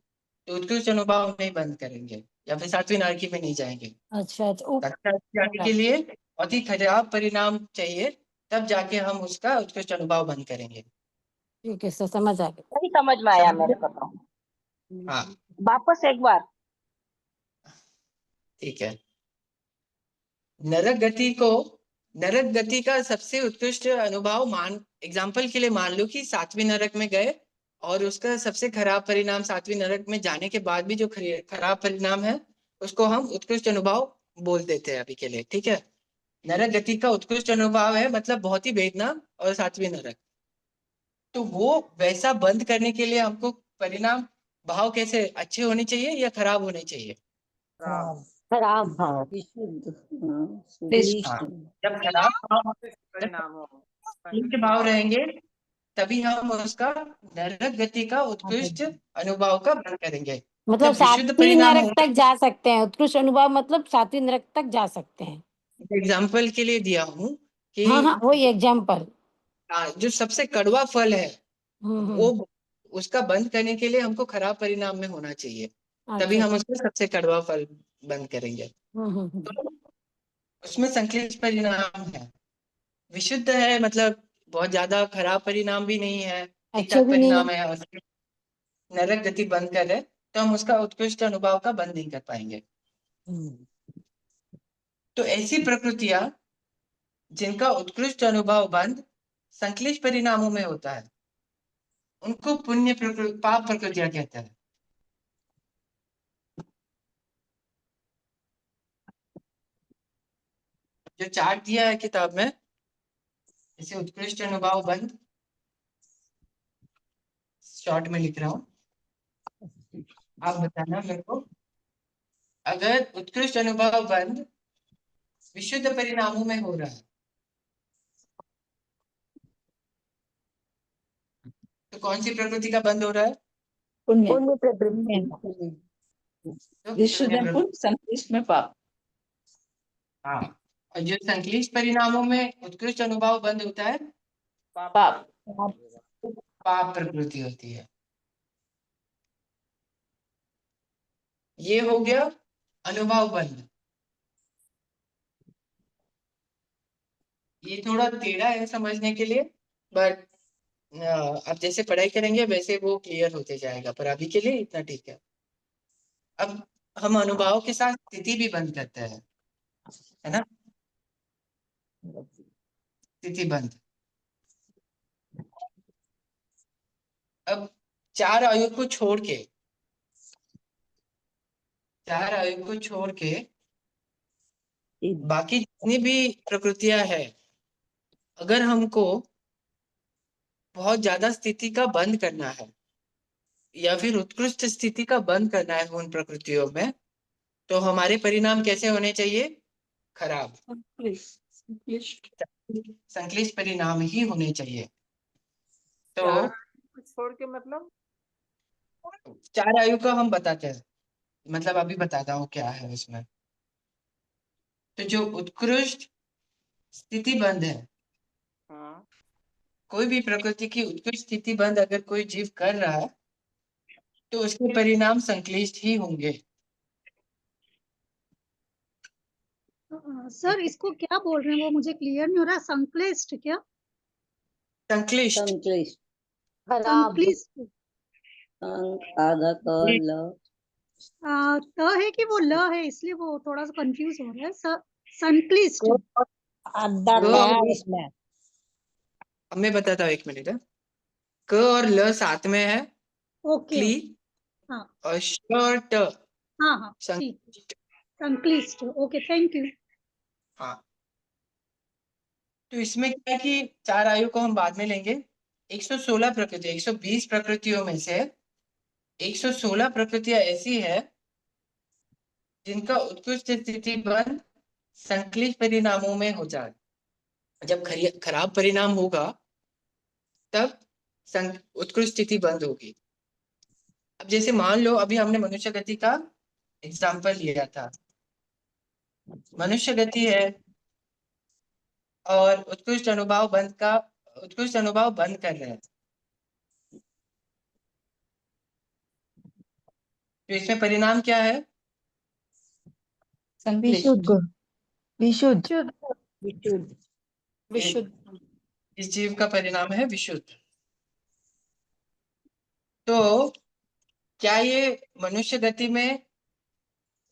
तो उत्कृष्ट अनुभव नहीं बंद करेंगे। या फिर सातवीं नारकी में नहीं जाएंगे। अच्छा अच्छा कक्षा जाने के लिए बहुत ही खराब परिणाम चाहिए, तब जाके हम उसका उत्कृष्ट अनुभव बंद करेंगे। ठीक है सर, समझ आ गया। सही समझ में आया समझ मेरे गए? को तो। हाँ वापस एक बार। ठीक है। नरक गति का सबसे उत्कृष्ट अनुभव एग्जाम्पल के लिए मान लो कि सातवीं नरक में गए और उसका सबसे खराब परिणाम, सातवीं नरक में जाने के बाद भी जो खराब परिणाम है उसको हम उत्कृष्ट अनुभव बोल देते हैं अभी के लिए, ठीक है। नरक गति का उत्कृष्ट अनुभव है मतलब बहुत ही वेदना और सातवीं नरक। तो वो वैसा बंद करने के लिए हमको परिणाम भाव कैसे अच्छे होने चाहिए या खराब होने चाहिए? खराब भाव, विशुद्ध, संतुष्ट। हाँ, जब खराब भाव परिणाम हो, के भाव रहेंगे तभी हम उसका नरक गति का उत्कृष्ट अनुभव का बंद करेंगे। मतलब जब विशुद्ध सातवीं परिणाम नरक होंगे, तक जा सकते हैं, उत्कृष्ट अनुभव मतलब सातवीं नरक तक जा सकते हैं। एग्जाम्पल के लिए दिया हूँ कि हाँ हाँ, वही एग्जाम्पल। जो सबसे कड़वा फल है हम्म। वो उसका बंद करने के लिए हमको खराब परिणाम में होना चाहिए, तभी अच्छा। हम उसका सबसे कड़वा फल बंद करेंगे। तो उसमें संक्लिष्ट परिणाम है, विशुद्ध है मतलब बहुत ज्यादा खराब परिणाम भी नहीं है, ठीक अच्छे ठाक भी नहीं परिणाम है, और नरक गति बंद कर रहे तो हम उसका उत्कृष्ट अनुभव का बंद नहीं कर पाएंगे। तो ऐसी प्रकृतियां जिनका उत्कृष्ट अनुभव बंद संक्लिष्ट परिणामों में होता है उनको पाप प्रकृतियां कहते हैं। जो चार्ट दिया है किताब में, जैसे उत्कृष्ट अनुभव बंद, शॉर्ट में लिख रहा हूँ, आप बताना मेरे को, अगर उत्कृष्ट अनुभव बंद विशुद्ध परिणामों में हो रहा है तो कौन सी प्रकृति का बंद हो रहा है? पुण्य तो विशुद्ध पुण्य में पुण्य, संक्लिष्ट में पाप। हाँ, और जो संक्लिष्ट परिणामों में उत्कृष्ट अनुभव बंद होता है पाप। पाप प्रकृति होती है। ये हो गया अनुभव बंद। ये थोड़ा टेढ़ा है समझने के लिए, बट आप जैसे पढ़ाई करेंगे वैसे वो क्लियर होते जाएगा, पर अभी के लिए इतना ठीक है। अब हम अनुभव के साथ स्थिति भी बंद करते हैं, है ना। स्थिति बंद। अब चार आयु को छोड़ के बाकी जितनी भी प्रकृतियां है, अगर हमको बहुत ज्यादा स्थिति का बंद करना है या फिर उत्कृष्ट स्थिति का बंद करना है उन प्रकृतियों में, तो हमारे परिणाम कैसे होने चाहिए? खराब, संक्लिष्ट परिणाम ही होने चाहिए। तो छोड़ के मतलब चार आयु का हम बताते हैं, मतलब अभी बताता हूँ क्या है उसमें। तो जो उत्कृष्ट स्थिति बंद है, हाँ, कोई भी प्रकृति की उत्कृष्ट स्थिति बंद अगर कोई जीव कर रहा है तो उसके परिणाम संक्लिष्ट ही होंगे। सर इसको क्या बोल रहे हैं वो मुझे क्लियर नहीं हो रहा। संक्लिष्ट क्या? संक्लिष्ट, संक्लिष्ट, संक्लिष्ट आधा क ल त है कि वो ल है, इसलिए वो थोड़ा सा कंफ्यूज हो रहा है। संक्लिष्ट। अब मैं बताता हूँ, एक मिनट है। क और ल साथ में है, ओके। क्ली हाँ और श और ट हाँ हाँ ठीक, संक्लिष्ट। Okay, thank you. हाँ, तो इसमें क्या है कि चार आयु को हम बाद में लेंगे। 116 प्रकृति, 120 प्रकृतियों में से 116 प्रकृतियां ऐसी है जिनका उत्कृष्ट स्थिति बंद संक्लिष्ट परिणामों में हो जाए। जब खराब परिणाम होगा तब उत्कृष्ट स्थिति बंद होगी। अब जैसे मान लो अभी हमने मनुष्य गति का एग्जाम्पल लिया था, मनुष्य गति है और उत्कृष्ट अनुभव बंद कर रहे हैं, तो इसमें परिणाम क्या है? संक्लिष्ट। विशुद्ध विशुद्ध विशुद्ध विशुद्ध इस जीव का परिणाम है विशुद्ध। तो क्या ये मनुष्य गति में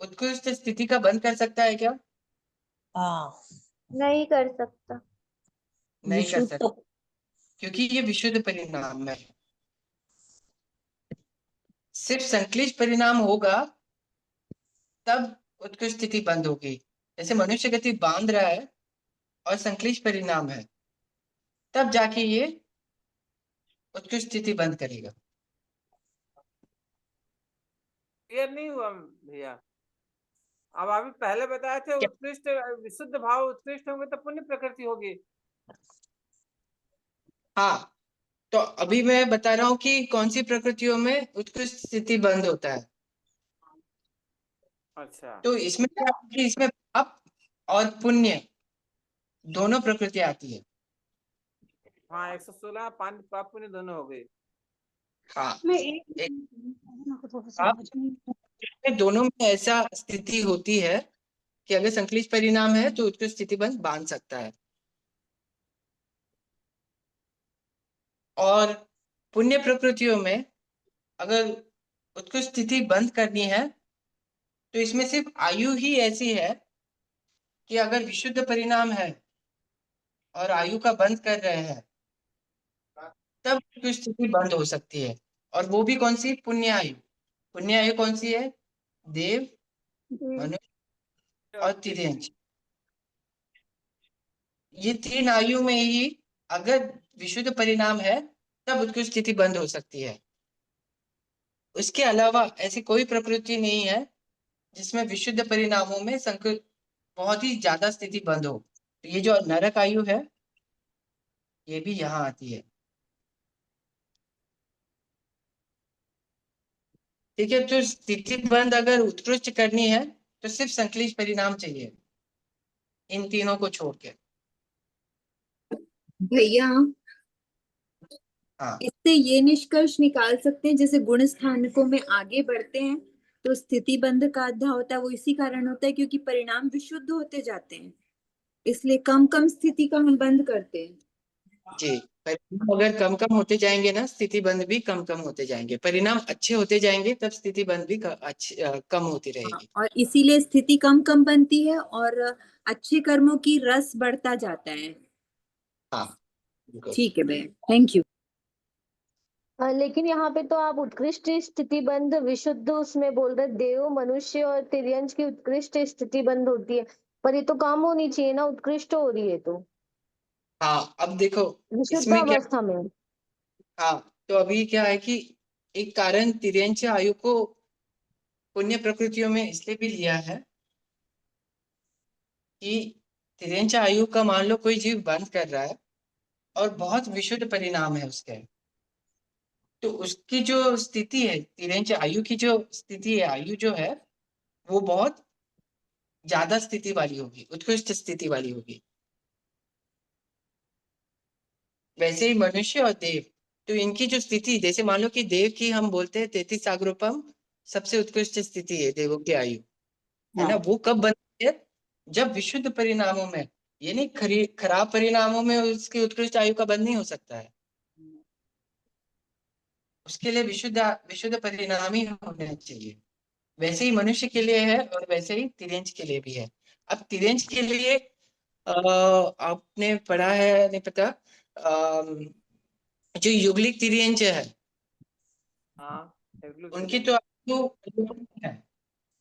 उत्कृष्ट स्थिति का बंद कर सकता है क्या? हाँ नहीं कर सकता। नहीं कर विशुद्ध सकता, क्योंकि ये विशुद्ध परिणाम है। सिर्फ संक्लिष्ट परिणाम होगा तब उत्कृष्ट स्थिति बंद होगी। जैसे मनुष्य गति बांध रहा है और संक्लिष्ट परिणाम है, तब जाके ये उत्कृष्ट स्थिति बंद करेगा। क्लियर नहीं हुआ भैया? अब अभी पहले बताए थे उत्कृष्ट विशुद्ध भाव उत्कृष्ट होंगे तो पुण्य प्रकृति होगी। हाँ, तो अभी मैं बता रहा हूँ कि कौन सी प्रकृतियों में उत्कृष्ट स्थिति बंद होता है। अच्छा, तो इसमें क्या है कि इसमें पाप और पुण्य दोनों प्रकृति आती है। हाँ 116 पाप पुण्य दोनों हो गई। हाँ, मैं पाप दोनों में ऐसा स्थिति होती है कि अगर संक्लिष्ट परिणाम है तो उत्कृष्ट स्थिति बंद बांध सकता है। और पुण्य प्रकृतियों में अगर उत्कृष्ट स्थिति बंद करनी है तो इसमें सिर्फ आयु ही ऐसी है कि अगर विशुद्ध परिणाम है और आयु का बंद कर रहे हैं तब उत्कृष्ट स्थिति बंद हो सकती है। और वो भी कौन सी? पुण्य आयु। पुण्य आयु कौन सी है? देव, मनुष्य और तिर्यंच। ये तीन आयु में ही अगर विशुद्ध परिणाम है तब उत्कृष्ट स्थिति बंद हो सकती है। उसके अलावा ऐसी कोई प्रकृति नहीं है जिसमें विशुद्ध परिणामों में बहुत ही ज्यादा स्थिति बंद हो। तो ये जो नरक आयु है ये भी यहाँ आती है। ठीक है, तो स्थिति बंद अगर उत्कृष्ट करनी है तो सिर्फ संक्लिष्ट परिणाम चाहिए, इन तीनों को छोड़ के। भैया हाँ, इससे ये निष्कर्ष निकाल सकते हैं जैसे गुण स्थानकों में आगे बढ़ते हैं तो स्थिति बंध का अध्याय होता है, वो इसी कारण होता है क्योंकि परिणाम विशुद्ध होते जाते हैं, इसलिए कम कम स्थिति का हम बंद करते हैं। जी। परिणाम अगर कम कम होते जाएंगे ना, स्थिति बंद भी कम कम होते जाएंगे। परिणाम अच्छे होते जाएंगे तब स्थिति बंद भी कम होती रहेगी। और इसीलिए स्थिति कम कम बनती है और अच्छे कर्मों की रस बढ़ता जाता है। हाँ, बिल्कुल। ठीक है भैया, थैंक यू। लेकिन यहाँ पे तो आप उत्कृष्ट स्थिति बंद विशुद्ध उसमें बोल रहे देव, मनुष्य और तिर्यंच की उत्कृष्ट स्थिति बंद होती है, पर ये तो कम होनी चाहिए ना, उत्कृष्ट हो रही है तो हाँ, अब देखो विशुद्ध इसमें क्या। अवस्था में। हाँ, तो अभी क्या है कि एक कारण तिर्यंच आयु को पुण्य प्रकृतियों में इसलिए भी लिया है कि तिर्यंच आयु का मान लो कोई जीव बंद कर रहा है और बहुत विशुद्ध परिणाम है उसके, तो उसकी जो स्थिति है, तिर्यंच आयु की जो स्थिति है, आयु जो है वो बहुत ज्यादा स्थिति वाली होगी, उत्कृष्ट स्थिति वाली होगी। वैसे ही मनुष्य और देव, तो इनकी जो स्थिति, जैसे मान लो कि देव की हम बोलते हैं 33 सागरोपम सबसे उत्कृष्ट स्थिति है देवों की आयु, है ना। वो कब बनती है? जब विशुद्ध परिणामों में, ये नहीं खराब परिणामों में उसकी उत्कृष्ट आयु का बंध नहीं हो सकता है। उसके लिए विशुद्ध परिणाम ही होने चाहिए। वैसे ही मनुष्य के लिए है और वैसे ही तिर्यंच के लिए भी है। अब तिर्यंच के लिए आपने पढ़ा है नहीं पता, जो युगलिक तिर्यंच है उनकी तो आयु है,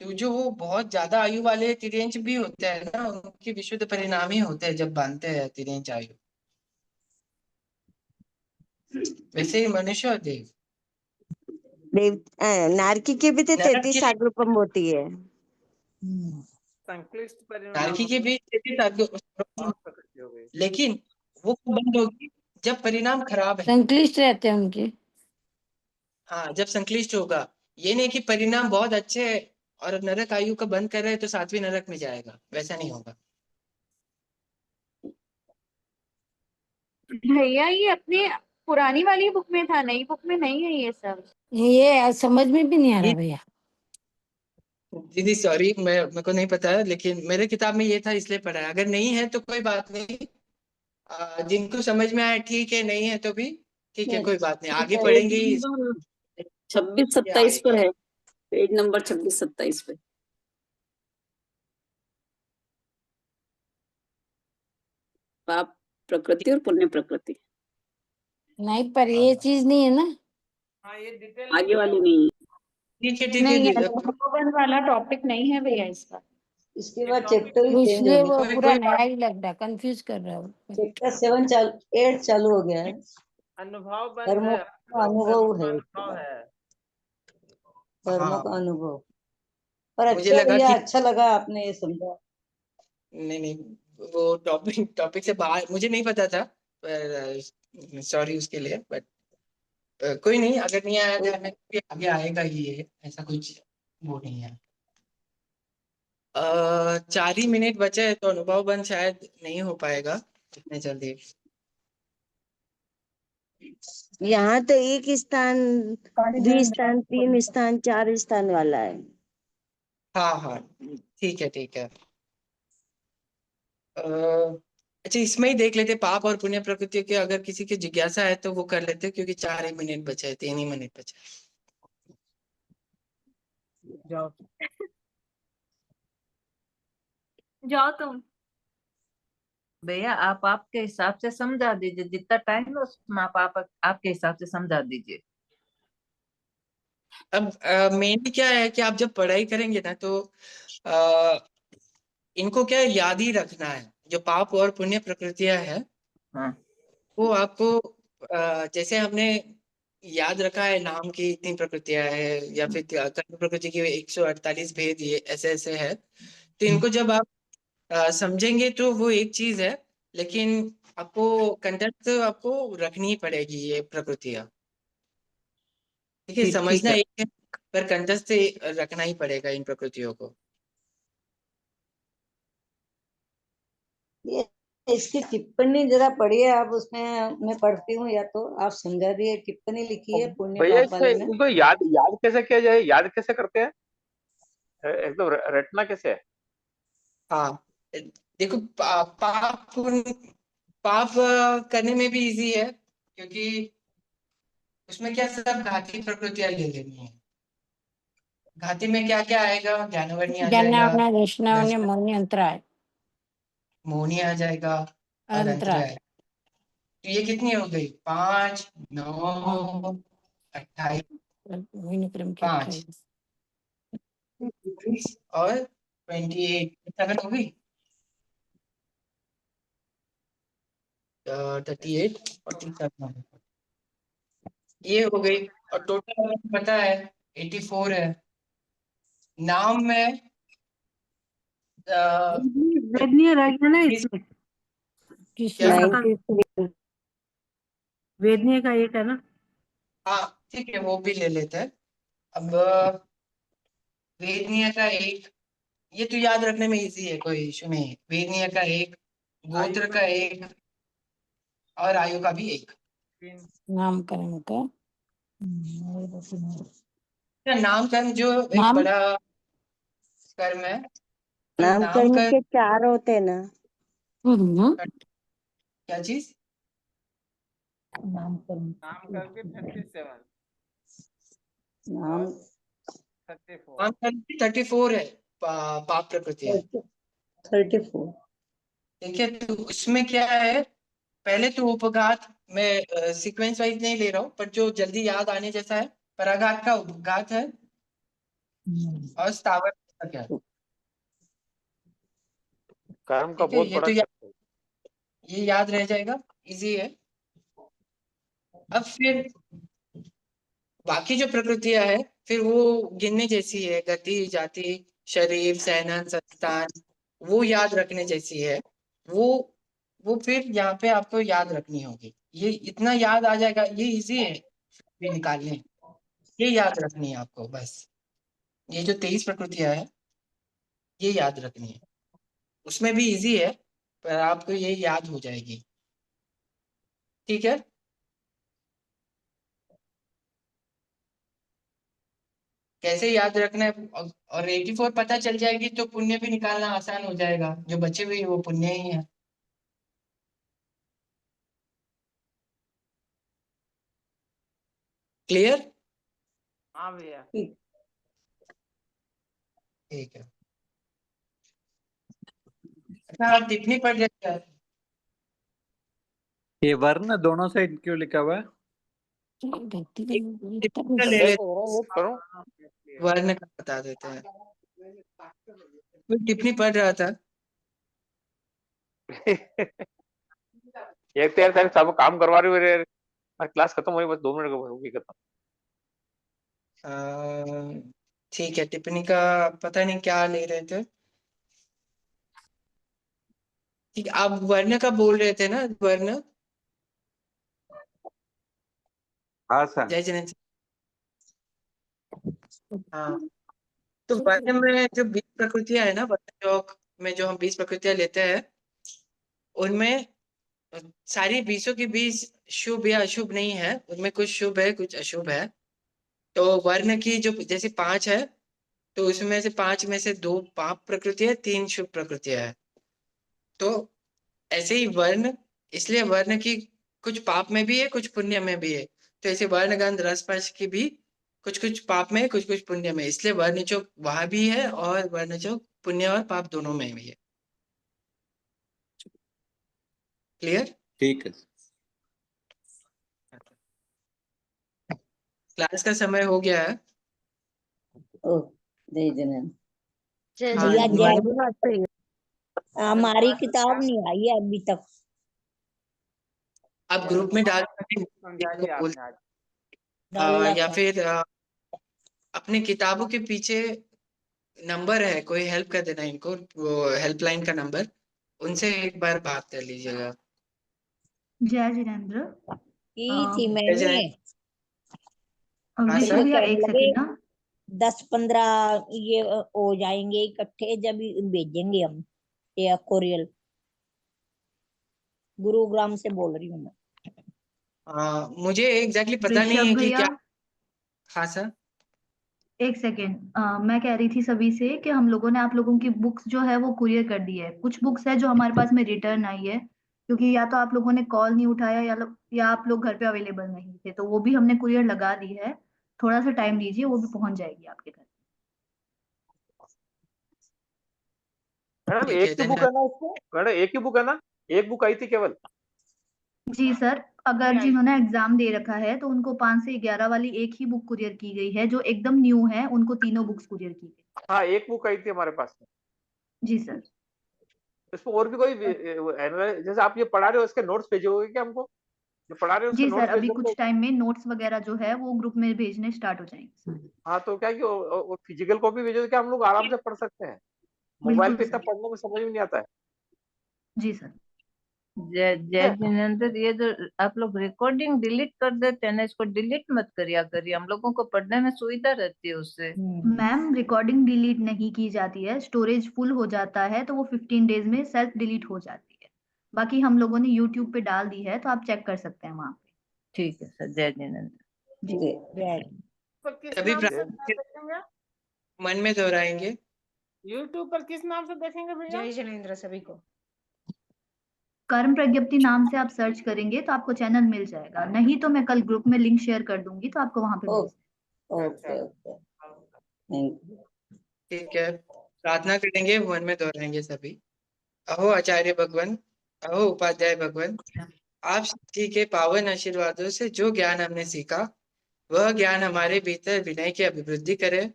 तो जो वो बहुत ज्यादा आयु वाले तिर्यंच भी होते हैं ना, उनकी विशुद्ध परिणाम ही होते हैं जब बांधते हैं तिर्यंच आयु। वैसे ही मनुष्य और देव नारकी की भी तो 33 सागरूपम होती है। संक्लिष्ट नारकी के भी 33 प्रकृति हो गई, लेकिन वो कब बंद होगी? जब परिणाम खराब है, संक्लिष्ट रहते हैं उनके। हाँ, जब संक्लिष्ट होगा। ये नहीं कि परिणाम बहुत अच्छे है और नरक आयु का बंद कर रहे हैं तो 7वीं नरक में जाएगा, वैसा नहीं होगा। भैया ये अपने पुरानी वाली बुक में था, नई बुक में नहीं है ये सब। ये समझ में भी नहीं आ रहा भैया। दीदी सॉरी, मेरे को नहीं पता है, लेकिन मेरे किताब में ये था इसलिए पढ़ा है। अगर नहीं है तो कोई बात नहीं, जिनको समझ में आए ठीक है, नहीं है तो भी ठीक है, कोई बात नहीं, आगे पढ़ेंगे ही। 26-27 पर है, पेज नंबर 26-27 पे। पाप प्रकृति और पुण्य प्रकृति, नहीं, पर ये चीज नहीं है ना, हाँ ये डिटेल आगे वाली नहीं। ठीक है ठीक है नहीं, दीदी। अनुभव वाला टॉपिक नहीं है भैया इसका। इसके बाद चैप्टर ही वो चेंज इसलिए हो वो गया। पूरा नया ही लग रहा है, कंफ्यूज कर रहा है वो। चैप्टर 8 चालू हो गया है। अनुभव बंद कर्मों है, का अनुभव है, अनुभव है। कर्मों हाँ, का अनुभव। पर मुझे अच्छा लगा भैया, कि अच्छा लगा आपने ये समझा। नहीं, वो टॉपिक से बाहर मुझे नहीं पता था, पर सॉरी उसके लिए। बट कोई नहीं, अगर नहीं आया ध्यान में तो आगे आएगा ही, ये ऐसा कुछ वो नहीं है। 4 ही मिनट बचे हैं, तो अनुभव बंद शायद नहीं हो पाएगा इतने जल्दी। यहाँ तो एक स्थान, 2 स्थान, 3 स्थान, 4 स्थान वाला है। हाँ हाँ, ठीक है ठीक है। अच्छा, इसमें ही देख लेते, पाप और पुण्य प्रकृति के, अगर किसी की जिज्ञासा है तो वो कर लेते, क्योंकि 4 ही मिनट बचे हैं, 3 ही मिनट बचे हैं। जाओ जाओ तुम। भैया आप आपके हिसाब से समझा दीजिए, जितना टाइम है उसमें आप आपके हिसाब से समझा दीजिए। अब मेनली क्या है कि आप जब पढ़ाई करेंगे ना, तो आ, इनको क्या है, याद ही रखना है। जो पाप और पुण्य प्रकृतियां है, हाँ। वो आपको जैसे हमने याद रखा है नाम की इतनी प्रकृतियां है, या फिर कर्म प्रकृति की 148 भेद, ये ऐसे ऐसे है। तो इनको जब आप समझेंगे तो वो एक चीज है, लेकिन आपको कंटेंट तो आपको रखनी ही पड़ेगी ये प्रकृतियां। ठीक है, ठीक समझना है। एक है, पर कंटेंट से रखना ही पड़ेगा इन प्रकृतियों को। ये इसकी टिप्पणी जरा पढ़िए आप, उसमें मैं पढ़ती हूँ, या तो आप समझा दिए। टिप्पणी लिखी है पुण्य भैया पाप वाले में। इनको याद याद कैसे किया जाए, याद कैसे करते हैं, एकदम रटना कैसे है? हाँ, देखो, पाप करने में भी इजी है, क्योंकि उसमें क्या, सब घाती प्रकृतियां ले लेनी है। घाती में क्या क्या आएगा, ज्ञानवर्णी आ जाएगा, ज्ञानावना दर्शनावने दर्शन मौनी अंतराय मोहनी आ जाएगा, और अंतराय। अंतराय। तो ये कितनी हो गई, 5, 9, 28, मोहिनी क्रम की 5 और 28, 7 हो गई। 38 और 37 ये हो गई। और टोटल हमें पता है 84 है। नाम में वेदनीय रह गया ना इसमें, क्या, 93। वेदनीय का एक है ना। हाँ ठीक है, वो भी ले लेते हैं। अब वेदनीय का एक, ये तो याद रखने में इजी है, कोई इशू नहीं है। वेदनीय का एक, गोत्र का एक, और आयु का भी एक। नामकरण का नामकरण जो एक नाम बड़ा कर्म है, तो नामकरण नामकरण के 4 होते हैं ना। क्या चीज, नाम करके 37 नाम 34 नामकरण 34 है, पाप प्रकृति है। 34। ठीक है, तो उसमें क्या है, पहले तो उपघात, मैं सीक्वेंस वाइज नहीं ले रहा हूँ, पर जो जल्दी याद आने जैसा है, पराघात का उपघात है, और स्थावर का क्या है। कर्म का ठीक है, बहुत ये बड़ा तो चक्कर है। ये याद रह जाएगा, इजी है। अब फिर बाकी जो प्रकृतियां है, फिर वो गिनने जैसी है, गति, जाति, शरीर, सहनन, संस्थान, वो याद रखने जैसी है। वो वो फिर यहाँ पे आपको याद रखनी होगी। ये इतना याद आ जाएगा, ये इजी है भी निकालने, ये याद रखनी है आपको बस। ये जो 23 प्रकृतियां है, ये याद रखनी है। उसमें भी इजी है, पर आपको ये याद हो जाएगी। ठीक है, कैसे याद रखना है, और 84 पता चल जाएगी तो पुण्य भी निकालना आसान हो जाएगा, जो बचे हुए वो पुण्य ही है। क्लियर? हाँ भैया। ठीक है। अच्छा, आप टिप्पणी पढ़ रहे हैं? ये वर्ण दोनों साइड क्यों लिखा हुआ है? टिप्पणी ले लेते हैं, वर्ण का बता देते हैं। कोई टिप्पणी पढ़ रहा था। एक तो यार सारे सब काम करवा रही हो यार, क्लास खत्म हुई बस 2 मिनट होगी खत्म। ठीक है, टिप्पणी का पता नहीं क्या ले रहे थे। ठीक, आप वर्ण का बोल रहे थे ना, वर्ण? हाँ सर। जय जिनेन्द्र। हाँ, तो वर्ण में जो 20 प्रकृतियां है ना, वर्ण योग में जो हम 20 प्रकृतियां लेते हैं, उनमें सारी 20 की 20 शुभ या अशुभ नहीं है, उनमें कुछ शुभ है कुछ अशुभ है। तो वर्ण की जो जैसे 5 है, तो उसमें से 5 में से 2 पाप प्रकृति है, 3 शुभ प्रकृतियां है। तो ऐसे ही वर्ण, इसलिए वर्ण की कुछ पाप में भी है कुछ पुण्य में भी है। तो ऐसे वर्ण गंध रस स्पर्श की भी कुछ कुछ पाप में कुछ कुछ पुण्य में, इसलिए वर्ण चोक वहां भी है और वर्ण चोक पुण्य और पाप दोनों में भी है। क्लियर? ठीक है। क्लास का समय हो गया है। ओ जय जिनेन्द्र। हाँ, भैया वर्ण- जय, हमारी किताब नहीं आई है अभी तक। आप ग्रुप में डाल समझा दिया आपने आज। या फिर अपने किताबों के पीछे नंबर है, कोई हेल्प कर देना इनको, वो हेल्पलाइन का नंबर, उनसे एक बार बात कर लीजिएगा। जय जिनेन्द्र। की थी जय मैंने। जिनेन्द्र। हाँ विशु सर। भैया कहने एक लगे सेकंड ना। 10-15 ये हो जाएंगे इकट्ठे जब भेजेंगे हम ये कोरियल। गुरुग्राम से बोल रही हूँ मैं। मुझे एग्जैक्टली पता नहीं है ऋषभ कि भैया क्या। हाँ सर। एक सेकेंड, मैं कह रही थी सभी से कि हम लोगों ने आप लोगों की बुक्स जो है वो कुरियर कर दी है। कुछ बुक्स है जो हमारे पास में रिटर्न आई है, क्योंकि या तो आप लोगों ने कॉल नहीं उठाया या आप लोग घर पे अवेलेबल नहीं थे, तो वो भी हमने कुरियर लगा दी है। थोड़ा सा टाइम दीजिए, वो भी पहुंच जाएगी आपके घर। मैडम ठीक एक है, ही बुक है ना इसमें? मैडम एक ही बुक है ना? एक बुक आई थी केवल? जी सर, अगर जिन्होंने एग्जाम दे रखा है तो उनको 5 से 11 वाली एक ही बुक कुरियर की गई है। जो एकदम न्यू है उनको तीनों बुक्स कुरियर की गई। हाँ, एक बुक आई थी हमारे पास में। जी सर। इसमें और भी कोई जैसे आप ये पढ़ा रहे हो इसके नोट्स भेजोगे क्या हमको? जो पढ़ा रहे हो उसके जी सर, नोट्स अभी भेज कुछ टाइम में नोट्स वगैरह जो है वो ग्रुप में भेजने स्टार्ट हो जाएंगे। हाँ, तो क्या कि वो फिजिकल कॉपी भेजो, क्या हम लोग आराम से पढ़ सकते हैं? मोबाइल बिल्कुल पे इतना सर। पढ़ने में समझ में नहीं आता है। जी सर। जय जय जिनेन्द्र, ये जो आप लोग रिकॉर्डिंग डिलीट कर देते हैं ना, इसको डिलीट मत करिया करिए, हम लोगों को पढ़ने में सुविधा रहती है उससे। मैम, रिकॉर्डिंग डिलीट नहीं की जाती है, स्टोरेज फुल हो जाता है तो वो 15 डेज में सेल्फ डिलीट हो जाती है। बाकी हम लोगों ने यूट्यूब पे डाल दी है तो आप चेक कर सकते हैं वहां पे। ठीक है सर, जय जिनेन्द्र। जी। पर किस सभी नाम से देखेंगे? मन में दोहराएंगे। यूट्यूब पर किस नाम से देखेंगे भैया? जय जिनेन्द्र सभी को। कर्म प्रज्ञप्ति नाम से आप सर्च करेंगे तो आपको चैनल मिल जाएगा, नहीं तो मैं कल ग्रुप में लिंक शेयर कर दूंगी तो आपको वहां पे मिल ओके ओके थैंक यू। ठीक है, प्रार्थना करेंगे, मन में दोहराएंगे सभी। अहो आचार्य भगवान, अहो उपाध्याय भगवान, आप जी के पावन आशीर्वादों से जो ज्ञान हमने सीखा, वह ज्ञान हमारे भीतर विनय की अभिवृद्धि करे,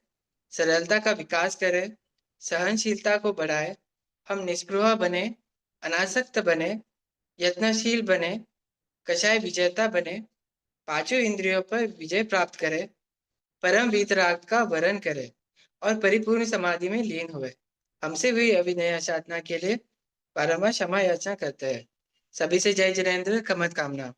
सरलता का विकास करे, सहनशीलता को बढ़ाए, हम निस्पृह बने, अनासक्त बने, यत्नशील बने, कषाय विजेता बने, पांचों इंद्रियों पर विजय प्राप्त करे, परम वीतराग का वरण करे और परिपूर्ण समाधि में लीन हुए। हमसे हुई अविनय साधना के लिए बारंबार क्षमा याचना करते हैं। सभी से जय जिनेन्द्र, कमत कामना।